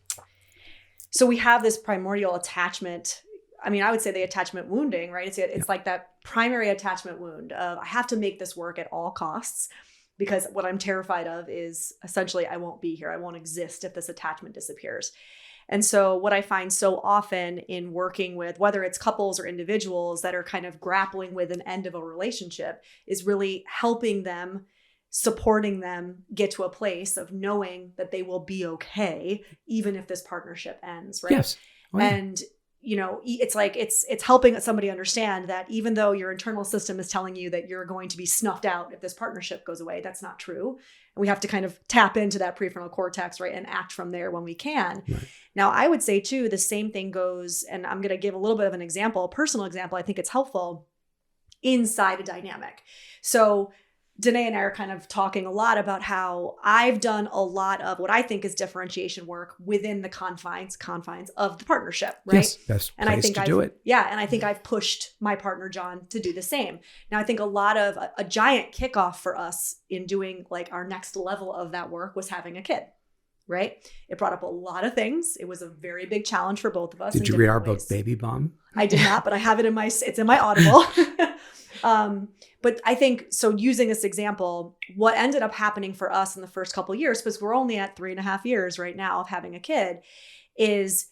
have this primordial attachment. I mean, I would say the attachment wounding, right? It's like that primary attachment wound of I have to make this work at all costs, because what I'm terrified of is essentially I won't be here. I won't exist if this attachment disappears. And so what I find so often in working with, whether it's couples or individuals that are kind of grappling with an end of a relationship, is really helping them, supporting them get to a place of knowing that they will be okay, even if this partnership ends, right? Yes. Oh, yeah. And it's like it's helping somebody understand that even though your internal system is telling you that you're going to be snuffed out if this partnership goes away, that's not true. And we have to kind of tap into that prefrontal cortex, right, and act from there when we can. Right. Now, I would say too, the same thing goes, and I'm going to give a little bit of an example, a personal example. I think it's helpful inside a dynamic. So Danae and I are kind of talking a lot about how I've done a lot of what I think is differentiation work within the confines of the partnership, right? Yes, best and place I think to do it. Yeah, and I think I've pushed my partner John to do the same. Now, I think a lot of a giant kickoff for us in doing like our next level of that work was having a kid, right? It brought up a lot of things. It was a very big challenge for both of us. Did you read our book, Baby Bomb? I did not, but I have it it's in my Audible. But I think, so using this example, what ended up happening for us in the first couple of years, because we're only at 3.5 years right now of having a kid, is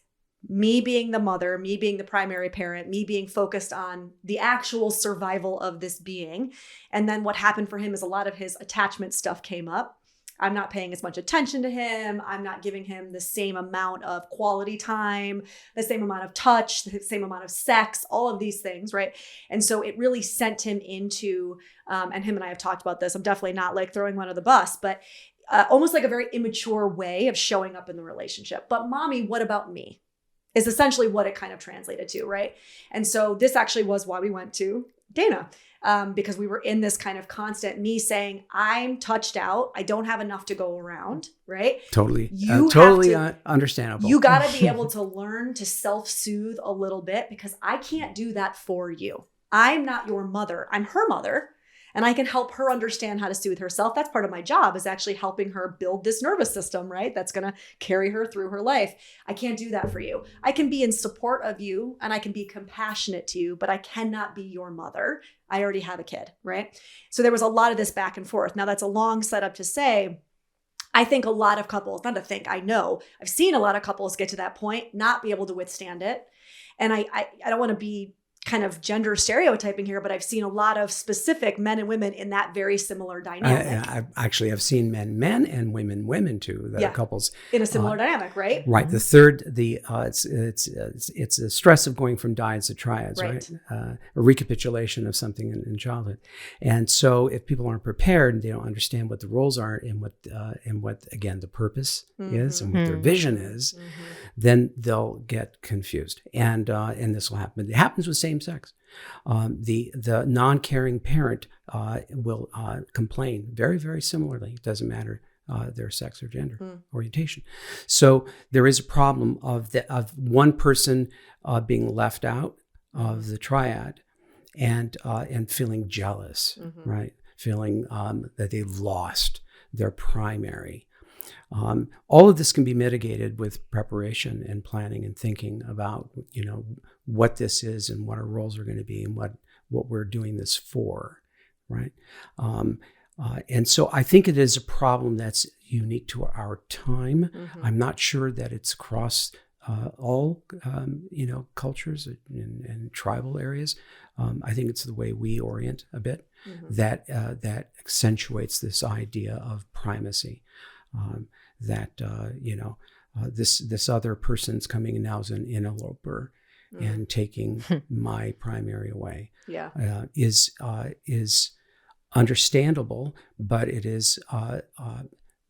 me being the mother, me being the primary parent, me being focused on the actual survival of this being. And then what happened for him is a lot of his attachment stuff came up. I'm not paying as much attention to him. I'm not giving him the same amount of quality time, the same amount of touch, the same amount of sex, all of these things, right? And so it really sent him into, and him and I have talked about this, I'm definitely not like throwing one under the bus, but almost like a very immature way of showing up in the relationship. But mommy, what about me? Is essentially what it kind of translated to, right? And so this actually was why we went to Dana. Because we were in this kind of constant me saying, I'm touched out. I don't have enough to go around, right? Totally. Understandable. You got to be able to learn to self-soothe a little bit, because I can't do that for you. I'm not your mother. I'm her mother. And I can help her understand how to soothe herself. That's part of my job, is actually helping her build this nervous system, right? That's going to carry her through her life. I can't do that for you. I can be in support of you and I can be compassionate to you, but I cannot be your mother. I already have a kid, right? So there was a lot of this back and forth. Now that's a long setup to say, I think a lot of couples, not to think, I know, I've seen a lot of couples get to that point, not be able to withstand it. And I don't want to be kind of gender stereotyping here, but I've seen a lot of specific men and women in that very similar dynamic. I've seen men and women too, that are couples in a similar dynamic, right? Right. The third, it's a stress of going from dyads to triads, right? A recapitulation of something in childhood. And so if people aren't prepared and they don't understand what the roles are and what again, the purpose is and what their vision is, then they'll get confused. And this will happen. It happens with same sex. The non-caring parent will complain very, very similarly. It doesn't matter their sex or gender orientation. So there is a problem of one person being left out of the triad and feeling jealous, right? Feeling that they've lost their primary. All of this can be mitigated with preparation and planning and thinking about, what this is and what our roles are going to be and what we're doing this for, right? And so I think it is a problem that's unique to our time. I'm not sure that it's across all, cultures and tribal areas. I think it's the way we orient a bit that accentuates this idea of primacy. This other person's coming in now as an interloper and taking my primary away. Is understandable, but it is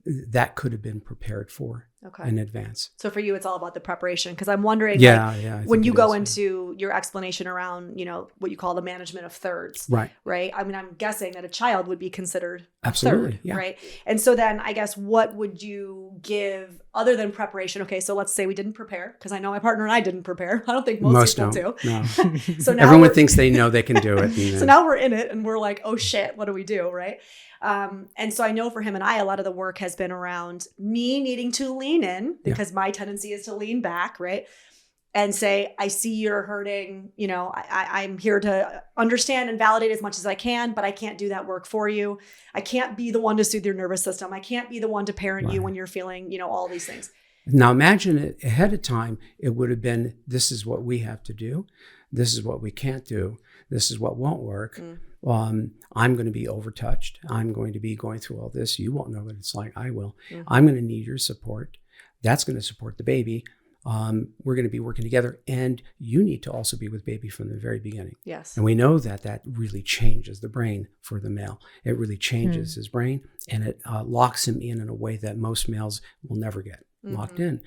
that could have been prepared for Okay. in advance. So for you, it's all about the preparation. Because I'm wondering, I when think you it go is. into your explanation around, what you call the management of thirds, Right. right? I mean, I'm guessing that a child would be considered a Absolutely, third, yeah. right? And so then I guess what would you give other than preparation? Okay, so let's say we didn't prepare, because I know my partner and I didn't prepare. I don't think most people don't. do. No. So now Everyone thinks they know they can do it. so now we're in it and we're like, oh shit, what do we do, right? And so I know for him and I, a lot of the work has been around me needing to lean in, because my tendency is to lean back, right? And say, I see you're hurting, I'm here to understand and validate as much as I can, but I can't do that work for you. I can't be the one to soothe your nervous system. I can't be the one to parent you when you're feeling, all these things. Now imagine it ahead of time, it would have been, this is what we have to do. This is what we can't do. This is what won't work. I'm going to be overtouched. I'm going to be going through all this. You won't know what it's like. I will. I'm going to need your support. That's going to support the baby. We're going to be working together, and you need to also be with baby from the very beginning. Yes. And we know that really changes the brain for the male. It really changes his brain, and it locks him in a way that most males will never get locked in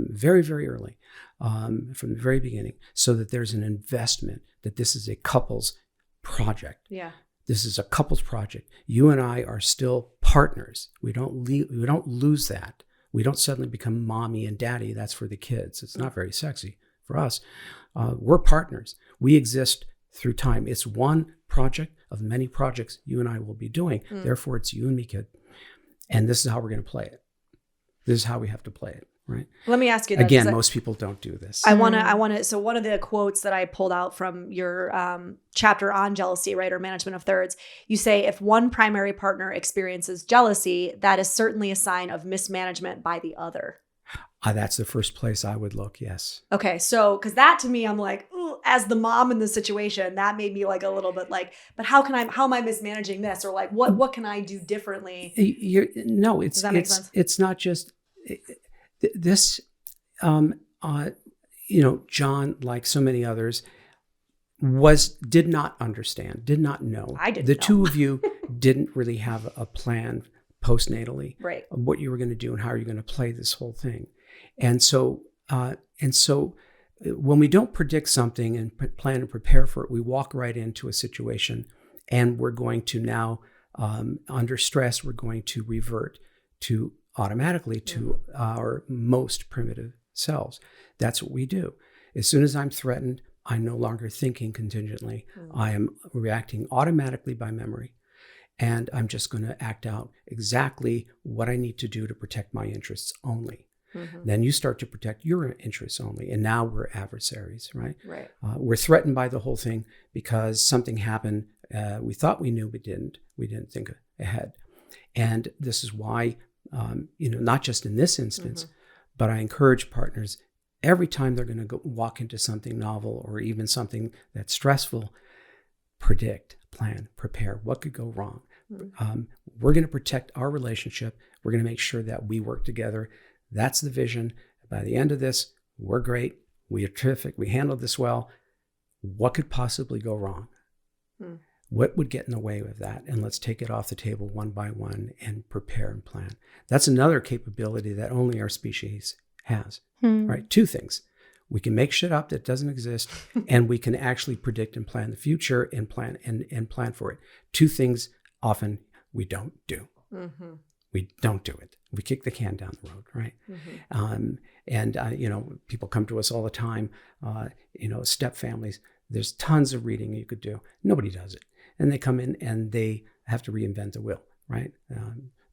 very, very early, from the very beginning, so that there's an investment that this is a couple's project. Yeah. This is a couple's project. You and I are still partners. We don't lose that. We don't suddenly become mommy and daddy. That's for the kids. It's not very sexy for us. We're partners. We exist through time. It's one project of many projects you and I will be doing. Therefore, it's you and me, kid. And this is how we're going to play it. This is how we have to play it, right? Let me ask you that. Again, most people don't do this. I want to, so one of the quotes that I pulled out from your chapter on jealousy, right, or management of thirds, you say, if one primary partner experiences jealousy, that is certainly a sign of mismanagement by the other. That's the first place I would look, yes. Okay, so, because that to me, I'm like, ooh, as the mom in the situation, that made me like a little bit like, but how am I mismanaging this? Or like, what can I do differently? Does that make sense? It's not just this, John, like so many others, did not understand, did not know. I didn't The know. two of you didn't really have a plan postnatally, Right. of what you were going to do and how you're going to play this whole thing. And so when we don't predict something and plan and prepare for it, we walk right into a situation, and we're going to now, under stress, we're going to revert automatically to our most primitive selves. That's what we do. As soon as I'm threatened, I'm no longer thinking contingently. I am reacting automatically by memory. And I'm just going to act out exactly what I need to do to protect my interests only. Then you start to protect your interests only. And now we're adversaries, right? Right. We're threatened by the whole thing because something happened. We thought we knew, but didn't. We didn't think ahead. And this is why, not just in this instance, but I encourage partners, every time they're going to walk into something novel or even something that's stressful, predict, plan, prepare. What could go wrong? We're going to protect our relationship. We're going to make sure that we work together. That's the vision. By the end of this, we're great. We are terrific. We handled this well. What could possibly go wrong? What would get in the way of that? And let's take it off the table one by one and prepare and plan. That's another capability that only our species has, right? Two things. We can make shit up that doesn't exist, and we can actually predict and plan the future and plan for it. Two things often we don't do. We don't do it. We kick the can down the road, right? People come to us all the time, step families. There's tons of reading you could do. Nobody does it. And they come in and they have to reinvent the wheel, right?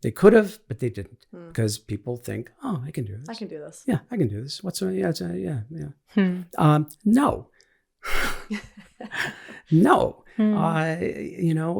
They could have, but they didn't, because people think, oh, I can do this. I can do this. Yeah, I can do this. No. No.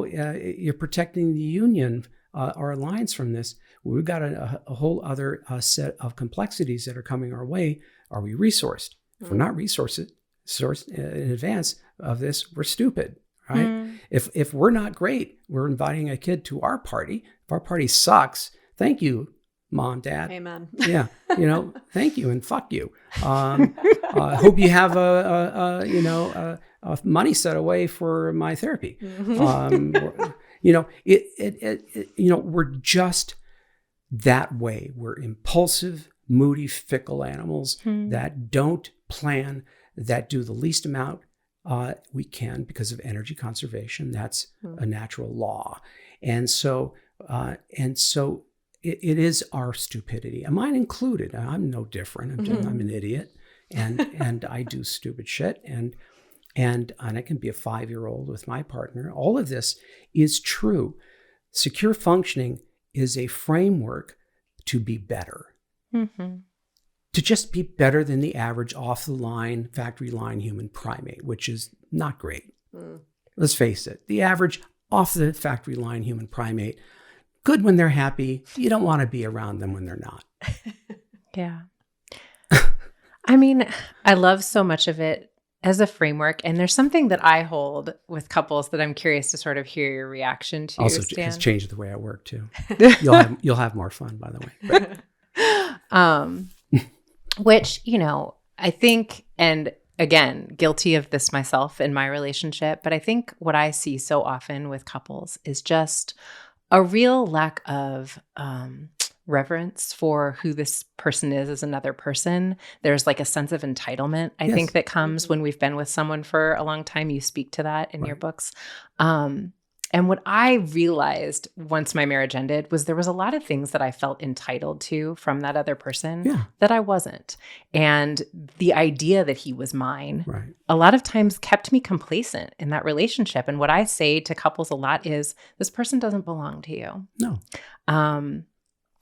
You're protecting the union, our alliance from this. We've got a whole other set of complexities that are coming our way. Are we resourced? If we're not sourced in advance of this, we're stupid, right? If we're not great, we're inviting a kid to our party. If our party sucks, thank you, Mom, Dad. Amen. Yeah, thank you and fuck you. I hope you have a money set away for my therapy. We're just that way. We're impulsive, moody, fickle animals that don't plan, that do the least amount we can because of energy conservation. That's a natural law. And so it is our stupidity, and mine included. I'm no different. I'm an idiot, and I do stupid shit, and I can be a 5-year-old with my partner. All of this is true. Secure functioning is a framework to be better, to just be better than the average off the line, factory line human primate, which is not great. Let's face it, the average off the factory line human primate, good when they're happy. You don't want to be around them when they're not. Yeah. I mean, I love so much of it as a framework. And there's something that I hold with couples that I'm curious to sort of hear your reaction to. Also, Stan. it's changed the way I work too. You'll have more fun, by the way. Which, I think, and again, guilty of this myself in my relationship, but I think what I see so often with couples is just a real lack of reverence for who this person is as another person. There's like a sense of entitlement, I think, that comes when we've been with someone for a long time. You speak to that in your books. And what I realized once my marriage ended was there was a lot of things that I felt entitled to from that other person that I wasn't. And the idea that he was mine a lot of times kept me complacent in that relationship. And what I say to couples a lot is, this person doesn't belong to you. No.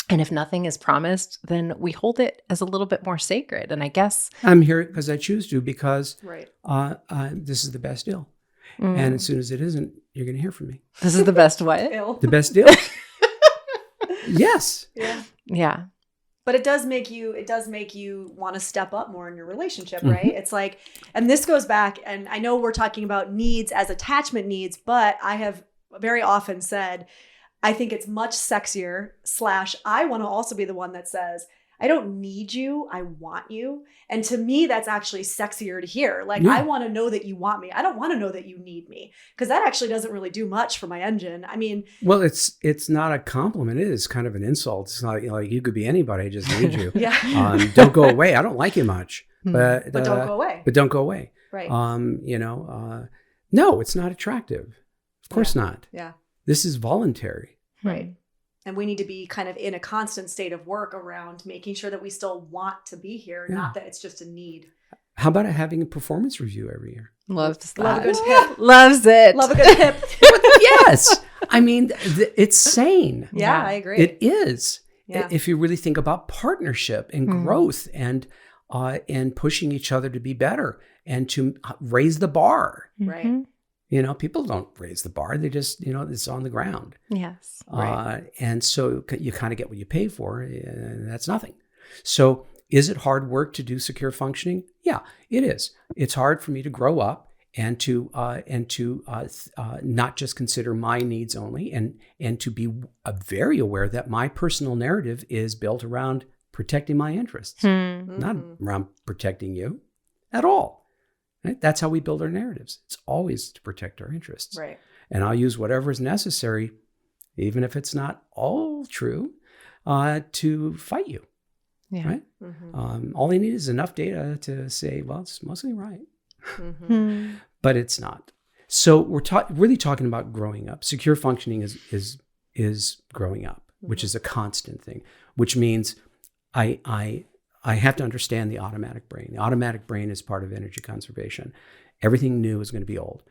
And if nothing is promised, then we hold it as a little bit more sacred. And I guess I'm here because I choose to, because this is the best deal. And as soon as it isn't, you're going to hear from me. This is the best what? The best deal. Yes. Yeah. But it does make you want to step up more in your relationship, right? It's like, and this goes back, and I know we're talking about needs as attachment needs, but I have very often said, I think it's much sexier / I want to also be the one that says, I don't need you, I want you. And to me, that's actually sexier to hear. Like, I want to know that you want me. I don't want to know that you need me, because that actually doesn't really do much for my engine. I mean, well, it's not a compliment. It is kind of an insult. It's not like you could be anybody. I just need you. Don't go away. I don't like you much, but don't go away. But don't go away. Right. No, it's not attractive. Of course not. Yeah. This is voluntary. Right. And we need to be kind of in a constant state of work around making sure that we still want to be here, not that it's just a need. How about having a performance review every year? Loves that. Love a good pip. Loves it. Love a good pip. Yes. I mean, it's sane. Yeah, I agree. It is. Yeah. If you really think about partnership and growth and pushing each other to be better and to raise the bar. Right. People don't raise the bar. They just, it's on the ground. Yes. And so you kind of get what you pay for. And that's nothing. So is it hard work to do secure functioning? Yeah, it is. It's hard for me to grow up and to not just consider my needs only, and to be very aware that my personal narrative is built around protecting my interests, not around protecting you at all. Right? That's how we build our narratives. It's always to protect our interests. Right. And I'll use whatever is necessary, even if it's not all true, to fight you. Yeah. Right? All I need is enough data to say, well, it's mostly right. But it's not. So we're really talking about growing up. Secure functioning is growing up, which is a constant thing, which means I have to understand the automatic brain. The automatic brain is part of energy conservation. Everything new is going to be old.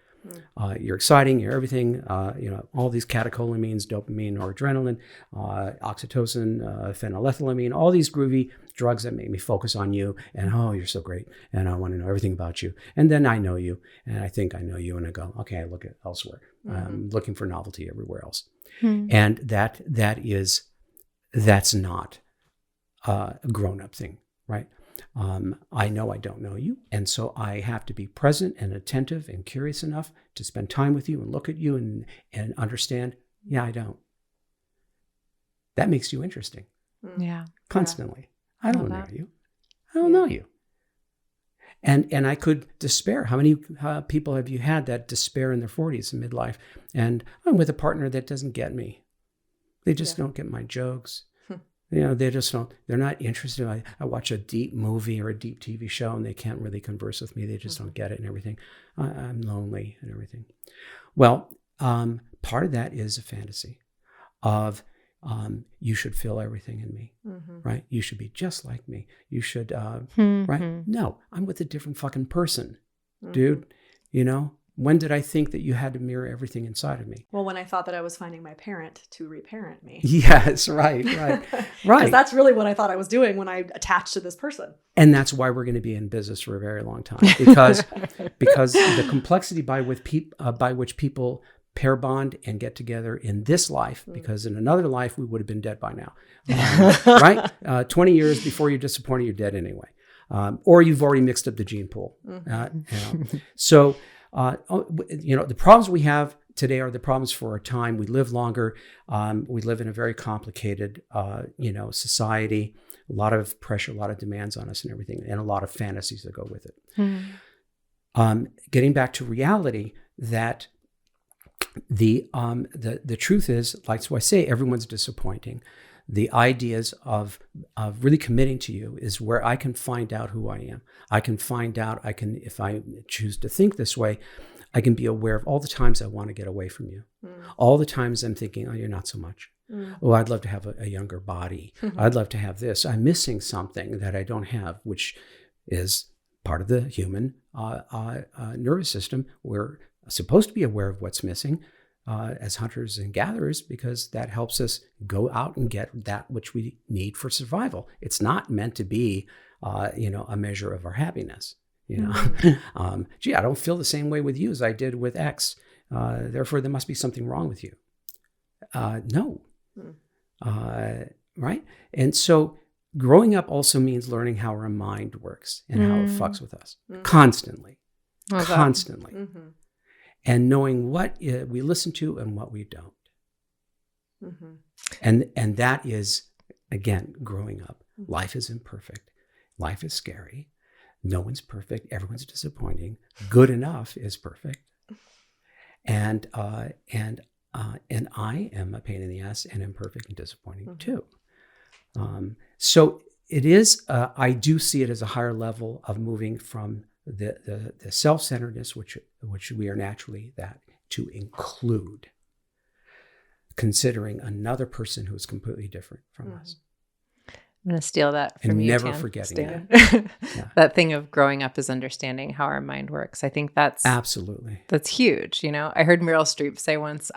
You're exciting, you're everything, all these catecholamines, dopamine, noradrenaline, oxytocin, phenylethylamine, all these groovy drugs that make me focus on you. And, oh, you're so great. And I want to know everything about you. And then I know you. And I think I know you. And I go, okay, I look at elsewhere. I'm looking for novelty everywhere else. And that's not a grown-up thing, right? I know I don't know you, and so I have to be present and attentive and curious enough to spend time with you and look at you and understand, yeah, I don't. That makes you interesting. Yeah. Constantly. I don't know you. I don't know you. And I could despair. How many people have you had that despair in their 40s and midlife? And I'm with a partner that doesn't get me. They just don't get my jokes. They just don't, they're not interested. I watch a deep movie or a deep TV show and they can't really converse with me. They just don't get it and everything. I'm lonely and everything. Well, part of that is a fantasy of you should feel everything in me, right? You should be just like me. You should, right? No, I'm with a different fucking person, dude. When did I think that you had to mirror everything inside of me? Well, when I thought that I was finding my parent to reparent me. Yes, right. Because that's really what I thought I was doing when I attached to this person. And that's why we're going to be in business for a very long time, because the complexity by which people pair bond and get together in this life, because in another life we would have been dead by now, right? 20 years before you're disappointed, you're dead anyway, or you've already mixed up the gene pool. So. The problems we have today are the problems for our time. We live longer. We live in a very complicated, society, a lot of pressure, a lot of demands on us and everything, and a lot of fantasies that go with it. Getting back to reality, that the truth is, like so I say, everyone's disappointing. The ideas of really committing to you is where I can find out who I am. I can find out, if I choose to think this way, I can be aware of all the times I want to get away from you. All the times I'm thinking, oh, you're not so much. Oh, I'd love to have a younger body. I'd love to have this. I'm missing something that I don't have, which is part of the human nervous system. We're supposed to be aware of what's missing. As hunters and gatherers, because that helps us go out and get that which we need for survival. It's not meant to be, a measure of our happiness. Gee, I don't feel the same way with you as I did with X. Therefore, there must be something wrong with you. No. Right? And so growing up also means learning how our mind works and how it fucks with us constantly. Constantly. And knowing what we listen to and what we don't. And that is, again, growing up. Life is imperfect. Life is scary. No one's perfect. Everyone's disappointing. Good enough is perfect. And I am a pain in the ass and imperfect and disappointing too. So it is, I do see it as a higher level of moving from the self-centeredness, which we are naturally that, to include considering another person who is completely different from us. I'm going to steal that from and you, never Tan. forgetting that. That thing of growing up is understanding how our mind works. I think that's huge. I heard Meryl Streep say once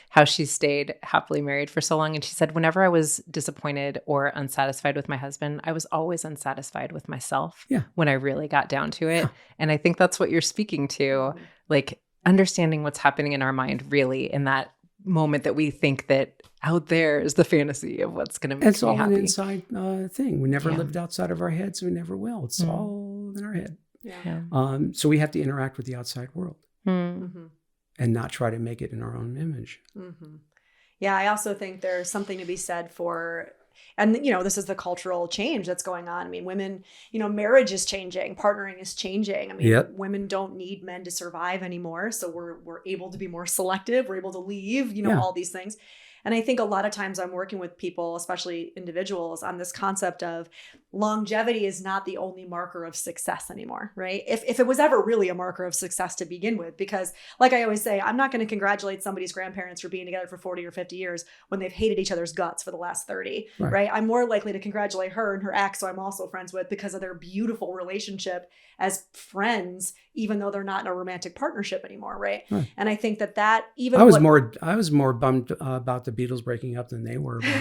how she stayed happily married for so long. And she said, whenever I was disappointed or unsatisfied with my husband, I was always unsatisfied with myself when I really got down to it. And I think that's what you're speaking to, like understanding what's happening in our mind really in that moment that we think that out there is the fantasy of what's going to make me happy. It's all an inside thing. We never lived outside of our heads. We never will. It's all in our head. So we have to interact with the outside world and not try to make it in our own image. Yeah, I also think there's something to be said for, and this is the cultural change that's going on. I mean, women, marriage is changing, partnering is changing. I mean, women don't need men to survive anymore. So we're able to be more selective. We're able to leave, all these things. And I think a lot of times I'm working with people, especially individuals, on this concept of longevity is not the only marker of success anymore, right? If it was ever really a marker of success to begin with, because like I always say, I'm not going to congratulate somebody's grandparents for being together for 40 or 50 years when they've hated each other's guts for the last 30, right? I'm more likely to congratulate her and her ex, who I'm also friends with, because of their beautiful relationship as friends, even though they're not in a romantic partnership anymore, right? And I think that even I was more bummed about the Beatles breaking up than they were. But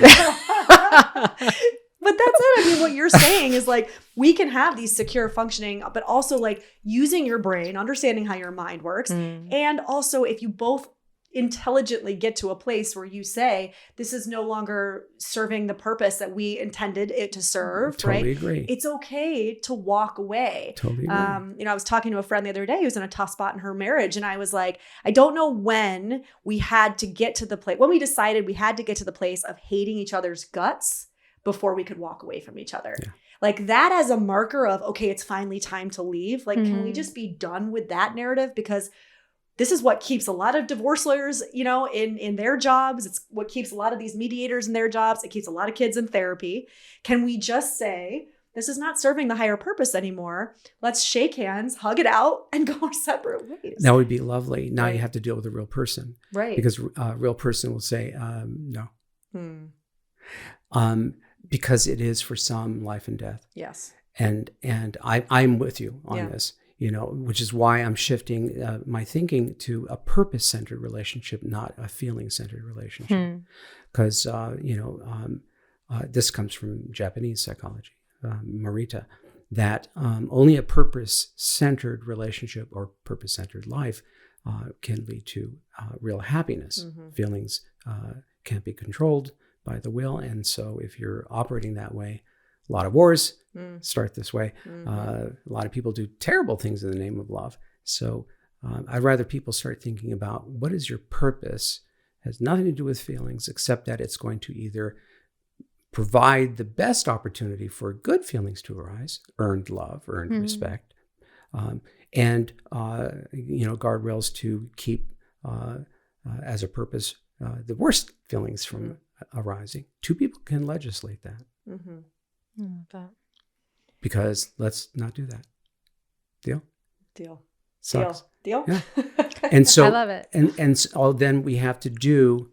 that's it. I mean, what you're saying is like, we can have these secure functioning, but also like using your brain, understanding how your mind works. And also if you both intelligently get to a place where you say, this is no longer serving the purpose that we intended it to serve, totally right? Agree. It's okay to walk away. Totally agree. I was talking to a friend the other day who's in a tough spot in her marriage. And I was like, I don't know when we had to get to the place, when we decided we had to get to the place of hating each other's guts before we could walk away from each other. Like that as a marker of, okay, it's finally time to leave. Like, can we just be done with that narrative? Because this is what keeps a lot of divorce lawyers, in their jobs. It's what keeps a lot of these mediators in their jobs. It keeps a lot of kids in therapy. Can we just say, this is not serving the higher purpose anymore. Let's shake hands, hug it out, and go our separate ways. That would be lovely. Now Right. you have to deal with a real person. Right. Because a real person will say, no. Hmm. Because it is for some life and death. Yes. And I'm with you on Yeah. this, which is why I'm shifting my thinking to a purpose-centered relationship, not a feeling-centered relationship. Because, this comes from Japanese psychology, Morita, that only a purpose-centered relationship or purpose-centered life can lead to real happiness. Mm-hmm. Feelings can't be controlled by the will. And so if you're operating that way, a lot of wars start this way. Mm-hmm. A lot of people do terrible things in the name of love. So I'd rather people start thinking about what is your purpose. It has nothing to do with feelings, except that it's going to either provide the best opportunity for good feelings to arise, earned love, earned respect, and guardrails to keep as a purpose the worst feelings from arising. Two people can legislate that. Mm-hmm. Because let's not do that. Deal? Sucks. Deal? Yeah. And so I love it. And so then we have to do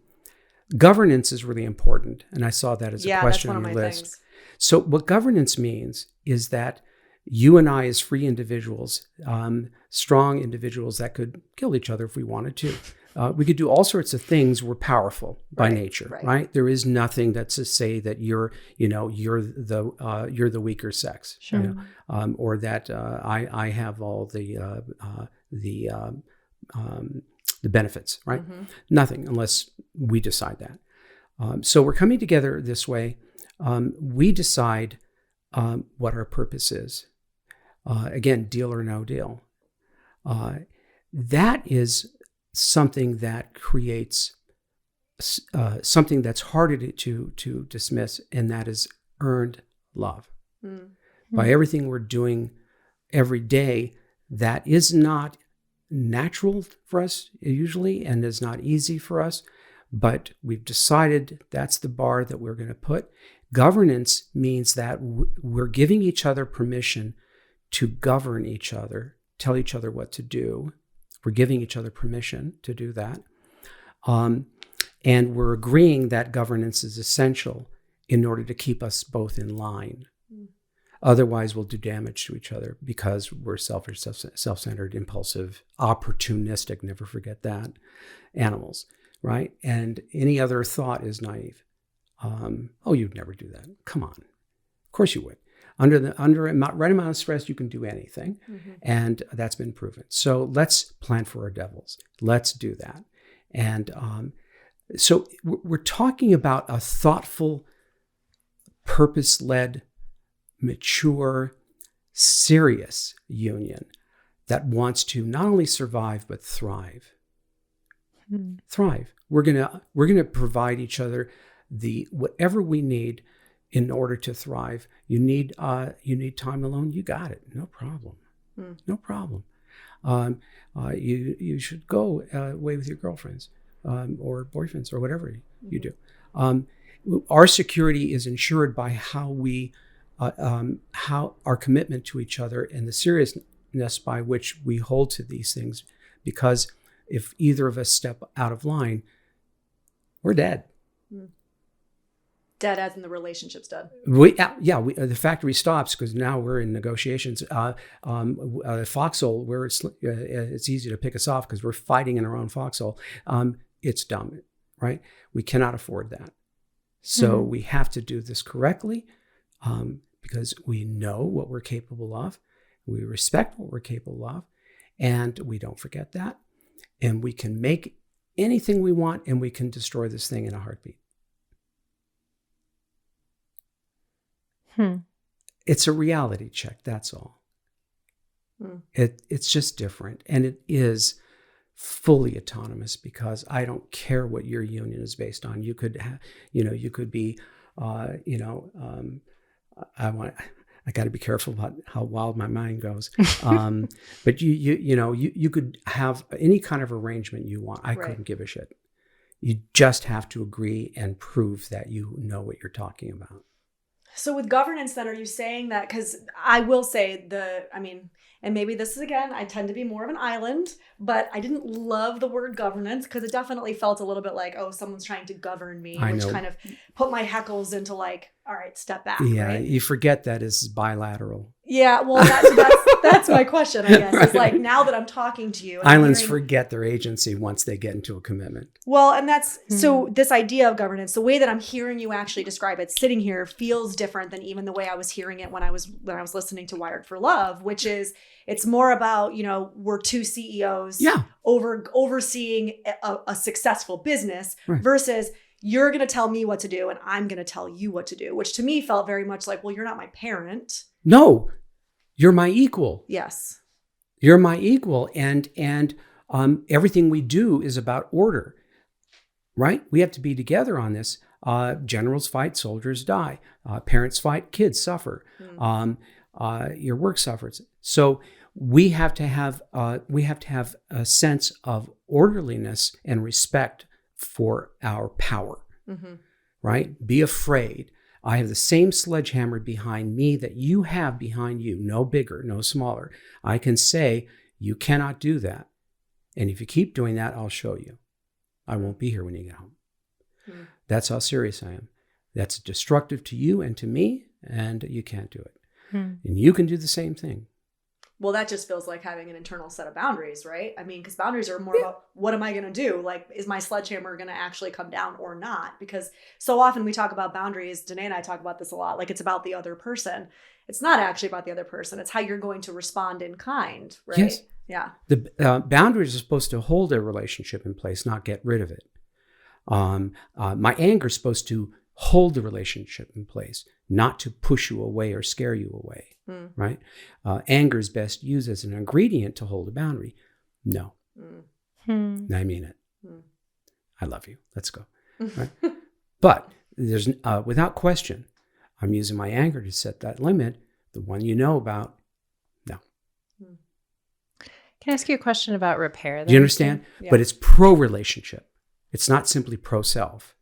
governance is really important. And I saw that as a question that's on one your of my list. things. So what governance means is that you and I as free individuals, strong individuals that could kill each other if we wanted to. We could do all sorts of things. We're powerful by nature, right? There is nothing that's to say that you're the weaker sex, Sure. or that I have all the benefits, right? Mm-hmm. Nothing unless we decide that. So we're coming together this way. We decide what our purpose is. Again, deal or no deal. That is something that creates something that's harder to dismiss, and that is earned love. By everything we're doing every day, that is not natural for us usually, and is not easy for us, but we've decided that's the bar that we're going to put. Governance means that we're giving each other permission to govern each other, tell each other what to do. We're giving each other permission to do that. And we're agreeing that governance is essential in order to keep us both in line. Otherwise, we'll do damage to each other because we're selfish, self-centered, impulsive, opportunistic, never forget that, animals, right? And any other thought is naive. You'd never do that. Come on. Of course you would. Under the right amount of stress, you can do anything. And that's been proven. So let's plan for our devils. Let's do that. And so we're talking about a thoughtful, purpose-led, mature, serious union that wants to not only survive, but thrive. Thrive. We're gonna provide each other whatever we need in order to thrive. You need time alone. You got it. No problem. No problem. You should go away with your girlfriends or boyfriends or whatever you do. Our security is ensured by how our commitment to each other and the seriousness by which we hold to these things. Because if either of us step out of line, we're dead. Dead as in the relationship's dead. The factory stops because now we're in negotiations. Foxhole, where it's easy to pick us off because we're fighting in our own foxhole. It's dumb, right? We cannot afford that. So we have to do this correctly because we know what we're capable of. We respect what we're capable of, and we don't forget that. And we can make anything we want, and we can destroy this thing in a heartbeat. It's a reality check, that's all. It's just different. And it is fully autonomous because I don't care what your union is based on. You could, you could be, I got to be careful about how wild my mind goes. But you could have any kind of arrangement you want. I couldn't give a shit. You just have to agree and prove that you know what you're talking about. So with governance, then, are you saying that, because I will say and maybe this is, again, I tend to be more of an island, but I didn't love the word governance because it definitely felt a little bit like, oh, someone's trying to govern me, which kind of put my heckles into like, all right, step back. Yeah, right? You forget that is bilateral. Yeah, well, that's my question, I guess. It's like, now that I'm talking to you. Islands forget their agency once they get into a commitment. Well, and that's, so this idea of governance, the way that I'm hearing you actually describe it sitting here feels different than even the way I was hearing it when I was listening to Wired for Love, which is, it's more about, we're two CEOs overseeing a successful business versus you're going to tell me what to do and I'm going to tell you what to do, which to me felt very much like, well, you're not my parent. No, you're my equal. Yes. You're my equal. And everything we do is about order, right? We have to be together on this. Generals fight, soldiers die. Parents fight, kids suffer. Your work suffers. So we have to have a sense of orderliness and respect for our power, right? Be afraid. I have the same sledgehammer behind me that you have behind you, no bigger, no smaller. I can say, you cannot do that. And if you keep doing that, I'll show you. I won't be here when you get home. That's how serious I am. That's destructive to you and to me, and you can't do it. And you can do the same thing. Well, that just feels like having an internal set of boundaries, right? I mean, because boundaries are more about, what am I going to do? Like, is my sledgehammer going to actually come down or not? Because so often we talk about boundaries. Danae and I talk about this a lot. Like, it's about the other person. It's not actually about the other person. It's how you're going to respond in kind, right? Yes. Yeah. The boundaries are supposed to hold a relationship in place, not get rid of it. My anger is supposed to hold the relationship in place, not to push you away or scare you away, right? Anger is best used as an ingredient to hold a boundary. No, I mean it. I love you. Let's go. Right? But there's without question, I'm using my anger to set that limit. The one you know about. No. Can I ask you a question about repair? Then? Do you understand? Yeah. But it's pro-relationship. It's not simply pro-self.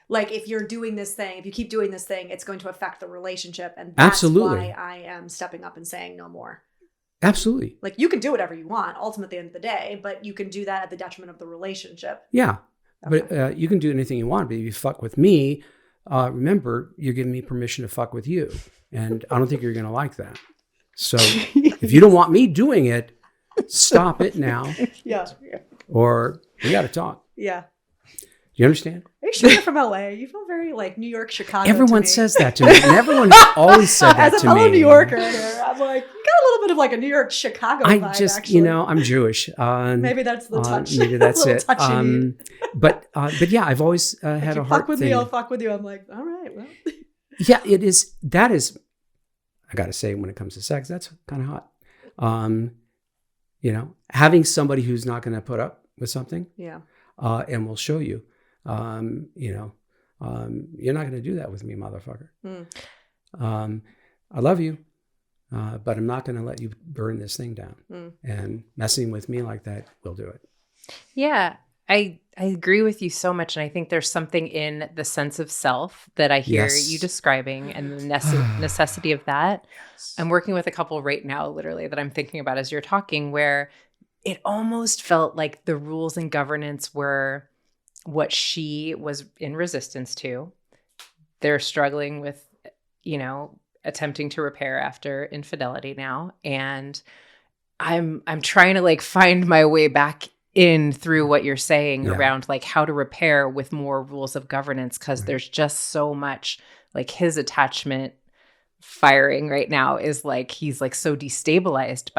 Like, if you're doing this thing, if you keep doing this thing, it's going to affect the relationship. And that's why I am stepping up and saying no more. Absolutely. Like, you can do whatever you want, ultimately, at the end of the day, but you can do that at the detriment of the relationship. Yeah. Okay. But you can do anything you want. But if you fuck with me, remember, you're giving me permission to fuck with you. And I don't think you're going to like that. So if you don't want me doing it, stop it now. Yeah. Or we got to talk. Yeah. You understand? Are you sure you're from LA? You feel very like New York, Chicago. Everyone says that to me. And everyone has always said that to me. As a fellow New Yorker here, I'm like, you got a little bit of like a New York, Chicago vibe, actually. I'm Jewish. Maybe that's the touch. Maybe that's it. But yeah, I've always had a heart fuck with thing. me, I'll fuck with you. I'm like, all right, well. Yeah, it is. That is, I got to say, when it comes to sex, that's kind of hot. Having somebody who's not going to put up with something. Yeah. And will show you. You're not going to do that with me, motherfucker. I love you, but I'm not going to let you burn this thing down. And messing with me like that will do it. Yeah, I agree with you so much. And I think there's something in the sense of self that I hear you describing and the necessity of that. Yes. I'm working with a couple right now, literally, that I'm thinking about as you're talking, where it almost felt like the rules and governance were what she was in resistance to. They're struggling with, attempting to repair after infidelity now. And I'm trying to like find my way back in through what you're saying around like how to repair with more rules of governance. Cause there's just so much like his attachment firing right now is like, he's like so destabilized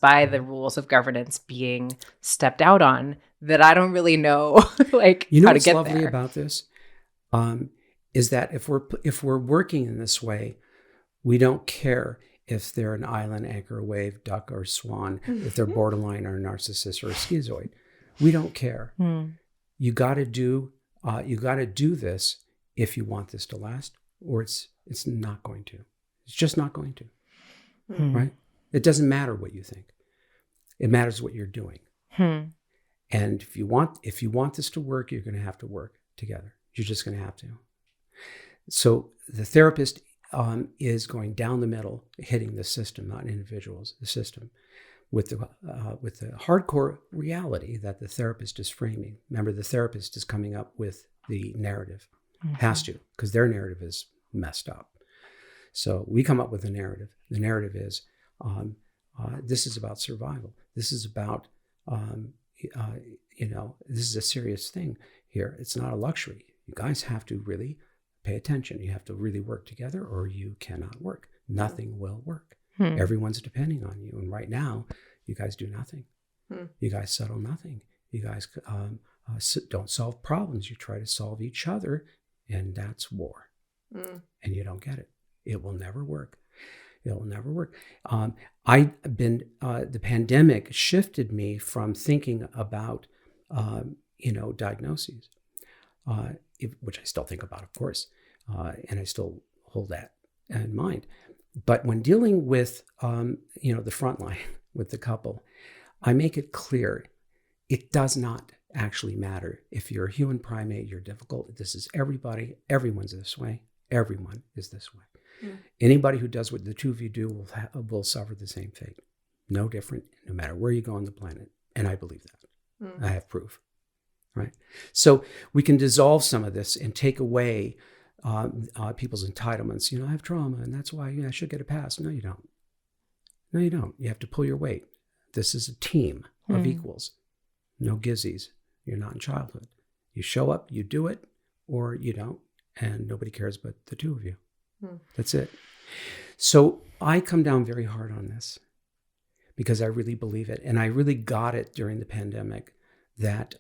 by the rules of governance being stepped out on that I don't really know like how to get there. What's lovely about this is that if we're working in this way, we don't care if they're an island, anchor, wave, duck, or swan, if they're borderline or a narcissist or a schizoid. We don't care. You got to do this if you want this to last, or it's not going to. It's just not going to, Hmm. right? It doesn't matter what you think. It matters what you're doing. Hmm. And if you want this to work, you're going to have to work together. You're just going to have to. So the therapist is going down the middle, hitting the system, not individuals, the system, with the hardcore reality that the therapist is framing. Remember, the therapist is coming up with the narrative, has to, because their narrative is messed up. So we come up with a narrative. The narrative is, this is about survival. This is about, this is a serious thing here. It's not a luxury. You guys have to really pay attention. You have to really work together or you cannot work. Nothing will work. Everyone's depending on you. And right now, you guys do nothing. You guys settle nothing. You guys don't solve problems. You try to solve each other, and that's war. And you don't get it. It will never work. It will never work. The pandemic shifted me from thinking about, diagnoses, which I still think about, of course, and I still hold that in mind. But when dealing with, the front line with the couple, I make it clear it does not actually matter. If you're a human primate, you're difficult. This is everybody. Everyone's this way. Everyone is this way. Anybody who does what the two of you do will suffer the same fate. No different, no matter where you go on the planet. And I believe that. I have proof. Right? So we can dissolve some of this and take away people's entitlements. I have trauma, and that's why I should get a pass. No, you don't. No, you don't. You have to pull your weight. This is a team of equals. No gizzies. You're not in childhood. You show up, you do it, or you don't, and nobody cares but the two of you. That's it. So I come down very hard on this because I really believe it, and I really got it during the pandemic that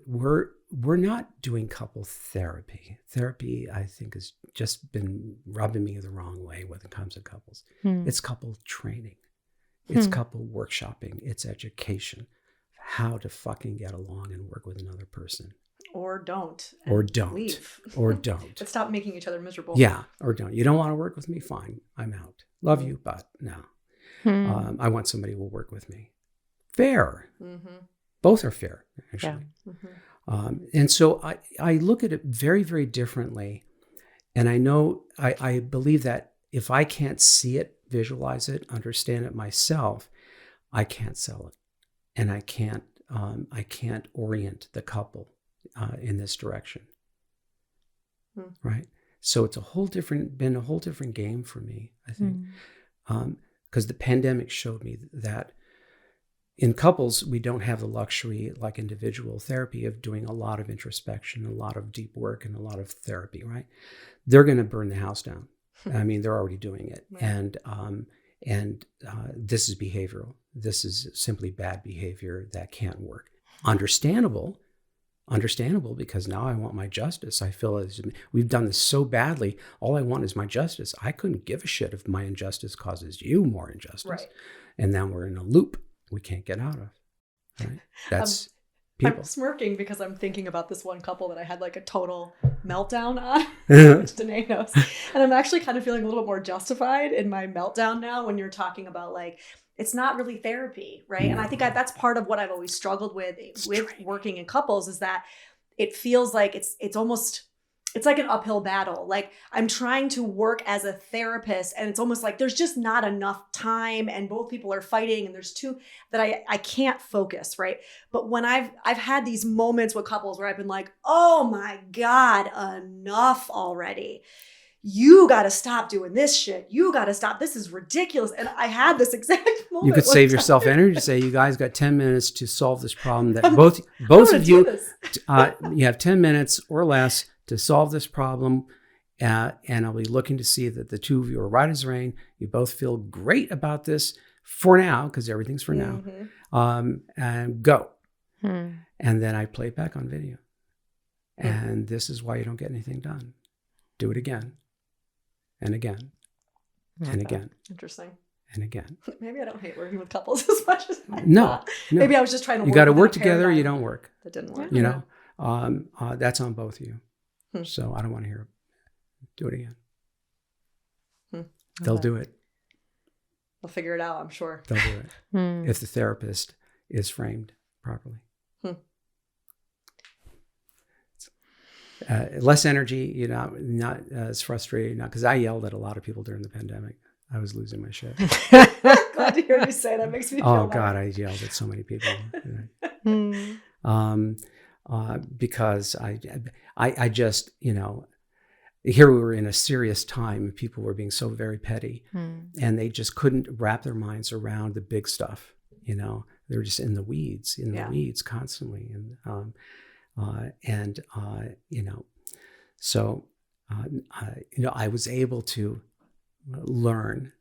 we're not doing couple therapy. Therapy, I think, has just been rubbing me the wrong way when it comes to couples. It's couple training. It's couple workshopping. It's education. How to fucking get along and work with another person. Or don't. Or don't. Leave. Or don't. But stop making each other miserable. Yeah, or don't. You don't want to work with me? Fine. I'm out. Love you, but no. I want somebody who will work with me. Fair. Both are fair, actually. Yeah. And so I look at it very, very differently. And I know, I believe that if I can't see it, visualize it, understand it myself, I can't sell it. And I can't orient the couple in this direction. Right? So it's been a whole different game for me, I think. Because the pandemic showed me that in couples, we don't have the luxury, like individual therapy, of doing a lot of introspection, a lot of deep work, and a lot of therapy, right? They're going to burn the house down. I mean, they're already doing it. Right. And this is behavioral. This is simply bad behavior that can't work. Understandable, because now I want my justice. I feel as we've done this so badly. All I want is my justice. I couldn't give a shit if my injustice causes you more injustice. Right. And then we're in a loop we can't get out of. Right? That's people. I'm smirking because I'm thinking about this one couple that I had like a total meltdown on, which Danae knows. And I'm actually kind of feeling a little bit more justified in my meltdown now when you're talking about like, it's not really therapy, right? No. And I think that's part of what I've always struggled with working in couples is that it feels like it's like an uphill battle. Like I'm trying to work as a therapist and it's almost like there's just not enough time and both people are fighting and there's two that I can't focus, right? But when I've had these moments with couples where I've been like, oh my God, enough already. You got to stop doing this shit. You got to stop. This is ridiculous. And I had this exact moment. You could save yourself energy. Say, you guys got 10 minutes to solve this problem that both of you, you have 10 minutes or less to solve this problem. And I'll be looking to see that the two of you are right as rain. You both feel great about this for now, because everything's for now. And go. And then I play it back on video. And this is why you don't get anything done. Do it again. And again. And again. Interesting. And again. Maybe I don't hate working with couples as much as I thought. No. Maybe I was just trying to You got to work together or you don't work. That didn't work. You know, that's on both of you. So I don't want to hear it. Do it again. They'll do it. They'll figure it out, I'm sure. They'll do it if the therapist is framed properly. Less energy, not as frustrated. Because I yelled at a lot of people during the pandemic. I was losing my shit. Glad to hear you say that. Makes me feel Oh better. God, I yelled at so many people. Because I just, here we were in a serious time. People were being so very petty, and they just couldn't wrap their minds around the big stuff. They were just in the weeds constantly, so I was able to learn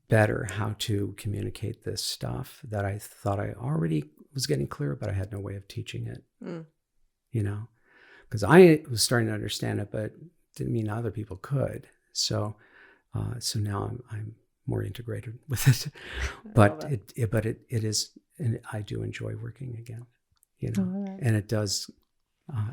better how to communicate this stuff that I thought I already was getting clear, but I had no way of teaching it. Because I was starting to understand it, but didn't mean other people could. So now I'm more integrated with it. But it is, and I do enjoy working again. And it does.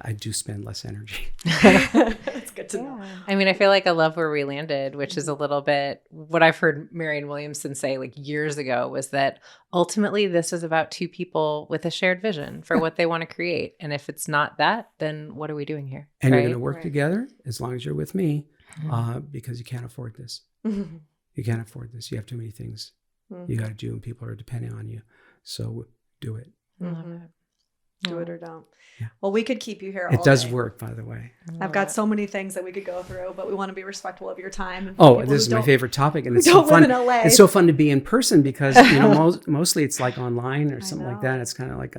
I do spend less energy. That's good to know. I mean, I feel like I love where we landed, which is a little bit what I've heard Marianne Williamson say like years ago, was that ultimately this is about two people with a shared vision for what they want to create. And if it's not that, then what are we doing here? And you're going to work together as long as you're with me, because you can't afford this. You can't afford this. You have too many things you got to do, and people are depending on you. So do it. Do it or don't. Yeah. Well, we could keep you here all It does day. work, by the way. I've got so many things that we could go through, but we want to be respectful of your time. This is my favorite topic, and it's so fun. It's so fun to be in person because mostly it's like online or something like that. It's kind of like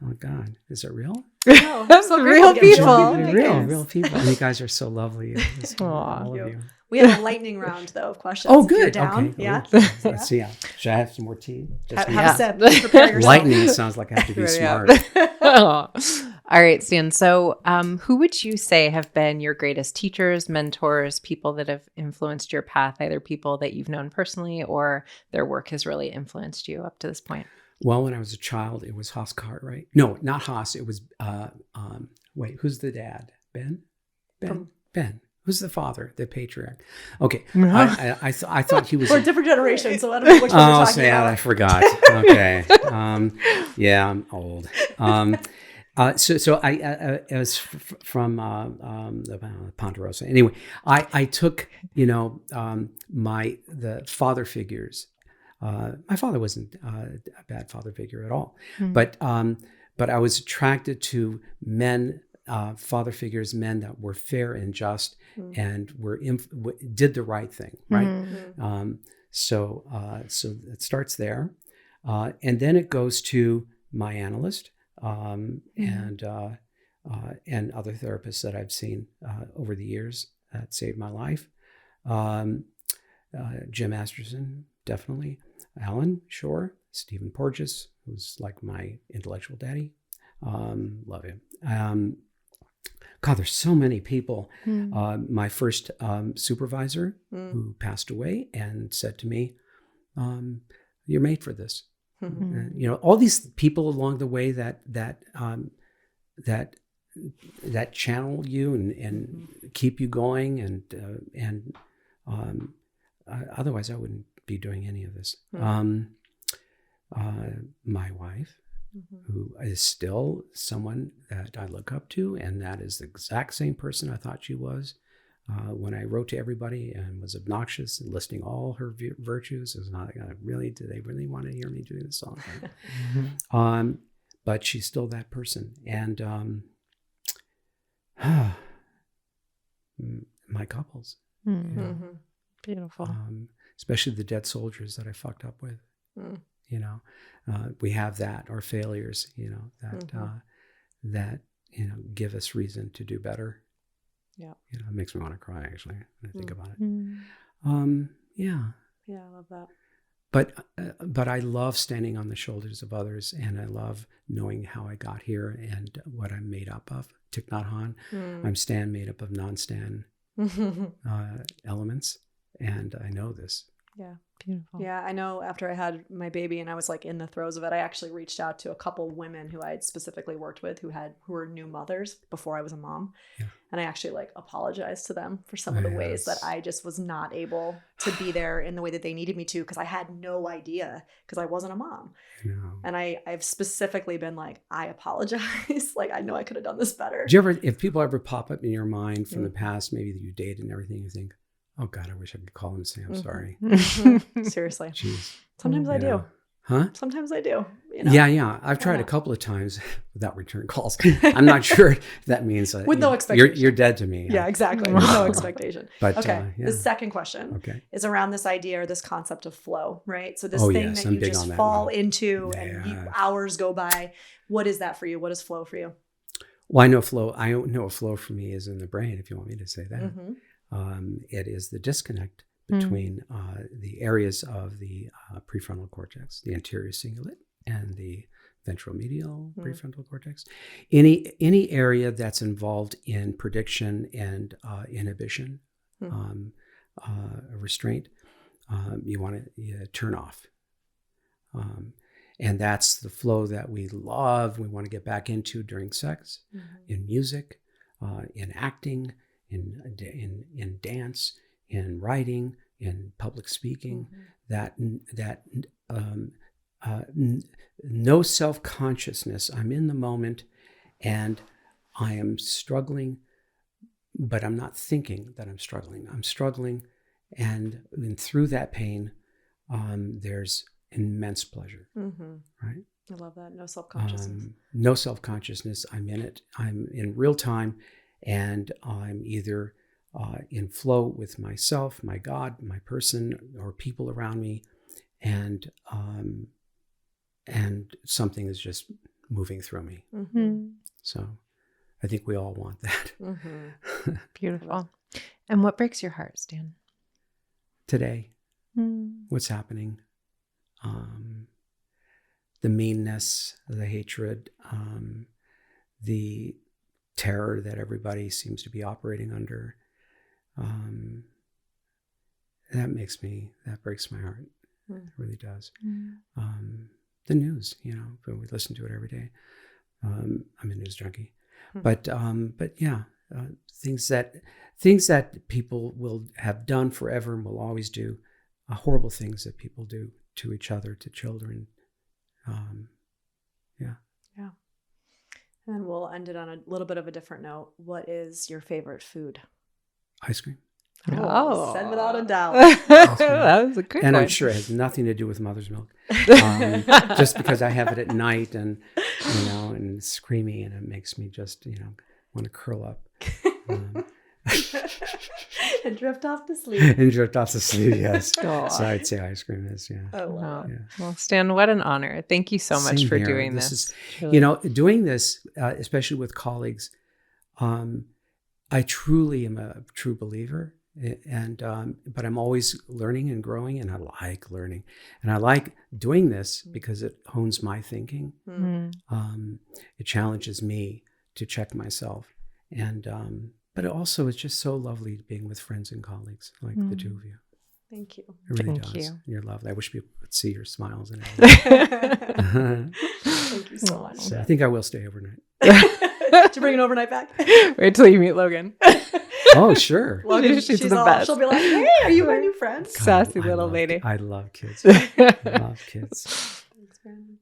oh God, is it real? No, so real people. Real people. And you guys are so lovely. All of you. We have a lightning round though of questions. Oh, good. Down. Okay. Yeah. Let's see. Should I have some more tea? Have a sip. Prepare yourself. Lightning sounds like I have to be smart. All right, Stan. So who would you say have been your greatest teachers, mentors, people that have influenced your path, either people that you've known personally or their work has really influenced you up to this point? Well, when I was a child, it was Haas Cartwright. No, not Haas. It was, wait, who's the dad? Ben? Ben. Who's the father? The patriarch. Okay. I thought he was. We're a different generation, so I don't know which one you're talking about. I forgot. Okay. Yeah, I'm old. So I was from Ponderosa. Anyway, I took the father figures. My father wasn't a bad father figure at all, but I was attracted to men, father figures, men that were fair and just and did the right thing, right? So it starts there, and then it goes to my analyst. And other therapists that I've seen over the years that saved my life. Jim Masterson, definitely. Alan Shore, Stephen Porges, who's like my intellectual daddy. Love him. God, there's so many people. My first supervisor who passed away and said to me, "You're made for this." All these people along the way that channel you and keep you going, and otherwise I wouldn't be doing any of this. My wife, who is still someone that I look up to, and that is the exact same person I thought she was. When I wrote to everybody and was obnoxious and listing all her virtues, it was not really, do they really want to hear me doing this all the time? But she's still that person. And my couples. Beautiful. Especially the dead soldiers that I fucked up with. We have that, or failures, that give us reason to do better. Yeah. It makes me want to cry, actually, when I think about it. Yeah. Yeah, I love that. But I love standing on the shoulders of others, and I love knowing how I got here and what I'm made up of. Thich Nhat Hanh. I'm Stan made up of non-Stan elements, and I know this. Yeah. Beautiful. Yeah, I know after I had my baby and I was like in the throes of it, I actually reached out to a couple women who I had specifically worked with who were new mothers before I was a mom. Yeah. And I actually like apologized to them for some of the ways that I just was not able to be there in the way that they needed me to, because I had no idea, because I wasn't a mom. And I've specifically been like, I apologize. Like, I know I could have done this better. Do you ever, if people ever pop up in your mind from the past, maybe that you dated and everything, you think, oh God, I wish I could call them and say, I'm sorry. Seriously. Jeez. Sometimes I do. Huh? Sometimes I do. You know? Yeah. I've tried a couple of times without return calls. I'm not sure if that means with no expectation. You're dead to me. Yeah, exactly. With no expectation. But okay. The second question is around this idea or this concept of flow, right? So this thing that you just fall into and hours go by. What is that for you? What is flow for you? Well, I know a flow for me is in the brain, if you want me to say that. It is the disconnect between the areas of the prefrontal cortex, the anterior cingulate, and the ventromedial prefrontal cortex. Any area that's involved in prediction and inhibition, restraint, you want to turn off. And that's the flow that we love. We want to get back into during sex, in music, in acting, in dance, in writing, in public speaking, no self-consciousness. I'm in the moment and I am struggling, but I'm not thinking that I'm struggling. I'm struggling, and through that pain, there's immense pleasure, right? I love that. No self-consciousness. No self-consciousness. I'm in it. I'm in real time, and I'm either in flow with myself, my God, my person, or people around me, and something is just moving through me. So I think we all want that. Beautiful. And what breaks your heart, Stan? Today, what's happening? The meanness, the hatred, the terror that everybody seems to be operating under. That breaks my heart. It really does. The news, but we listen to it every day. I'm a news junkie, but yeah, things that people will have done forever and will always do, horrible things that people do to each other, to children. Yeah. And we'll end it on a little bit of a different note. What is your favorite food? Ice cream. Oh, said without a doubt. That was a good one. I'm sure it has nothing to do with mother's milk. Just because I have it at night and and it's creamy and it makes me just want to curl up and drift off to sleep. Yes. So I'd say ice cream is Oh wow. Yeah. Well, Stan, what an honor. Thank you so much for doing this. Is doing this, especially with colleagues. I truly am a true believer. But I'm always learning and growing, and I like learning, and I like doing this because it hones my thinking. It challenges me to check myself, and but it also it's just so lovely being with friends and colleagues like the two of you. Thank you. It really Thank does. you. You're lovely. I wish people could see your smiles and everything. Thank you so much. So I think I will stay overnight. Did you bring an overnight back? Wait till you meet Logan. Oh, sure. Logan, she's the best. She'll be like, "Hey, are you my new friend?" Sassy little lady. I love kids. I love kids. Thanks, Brandon.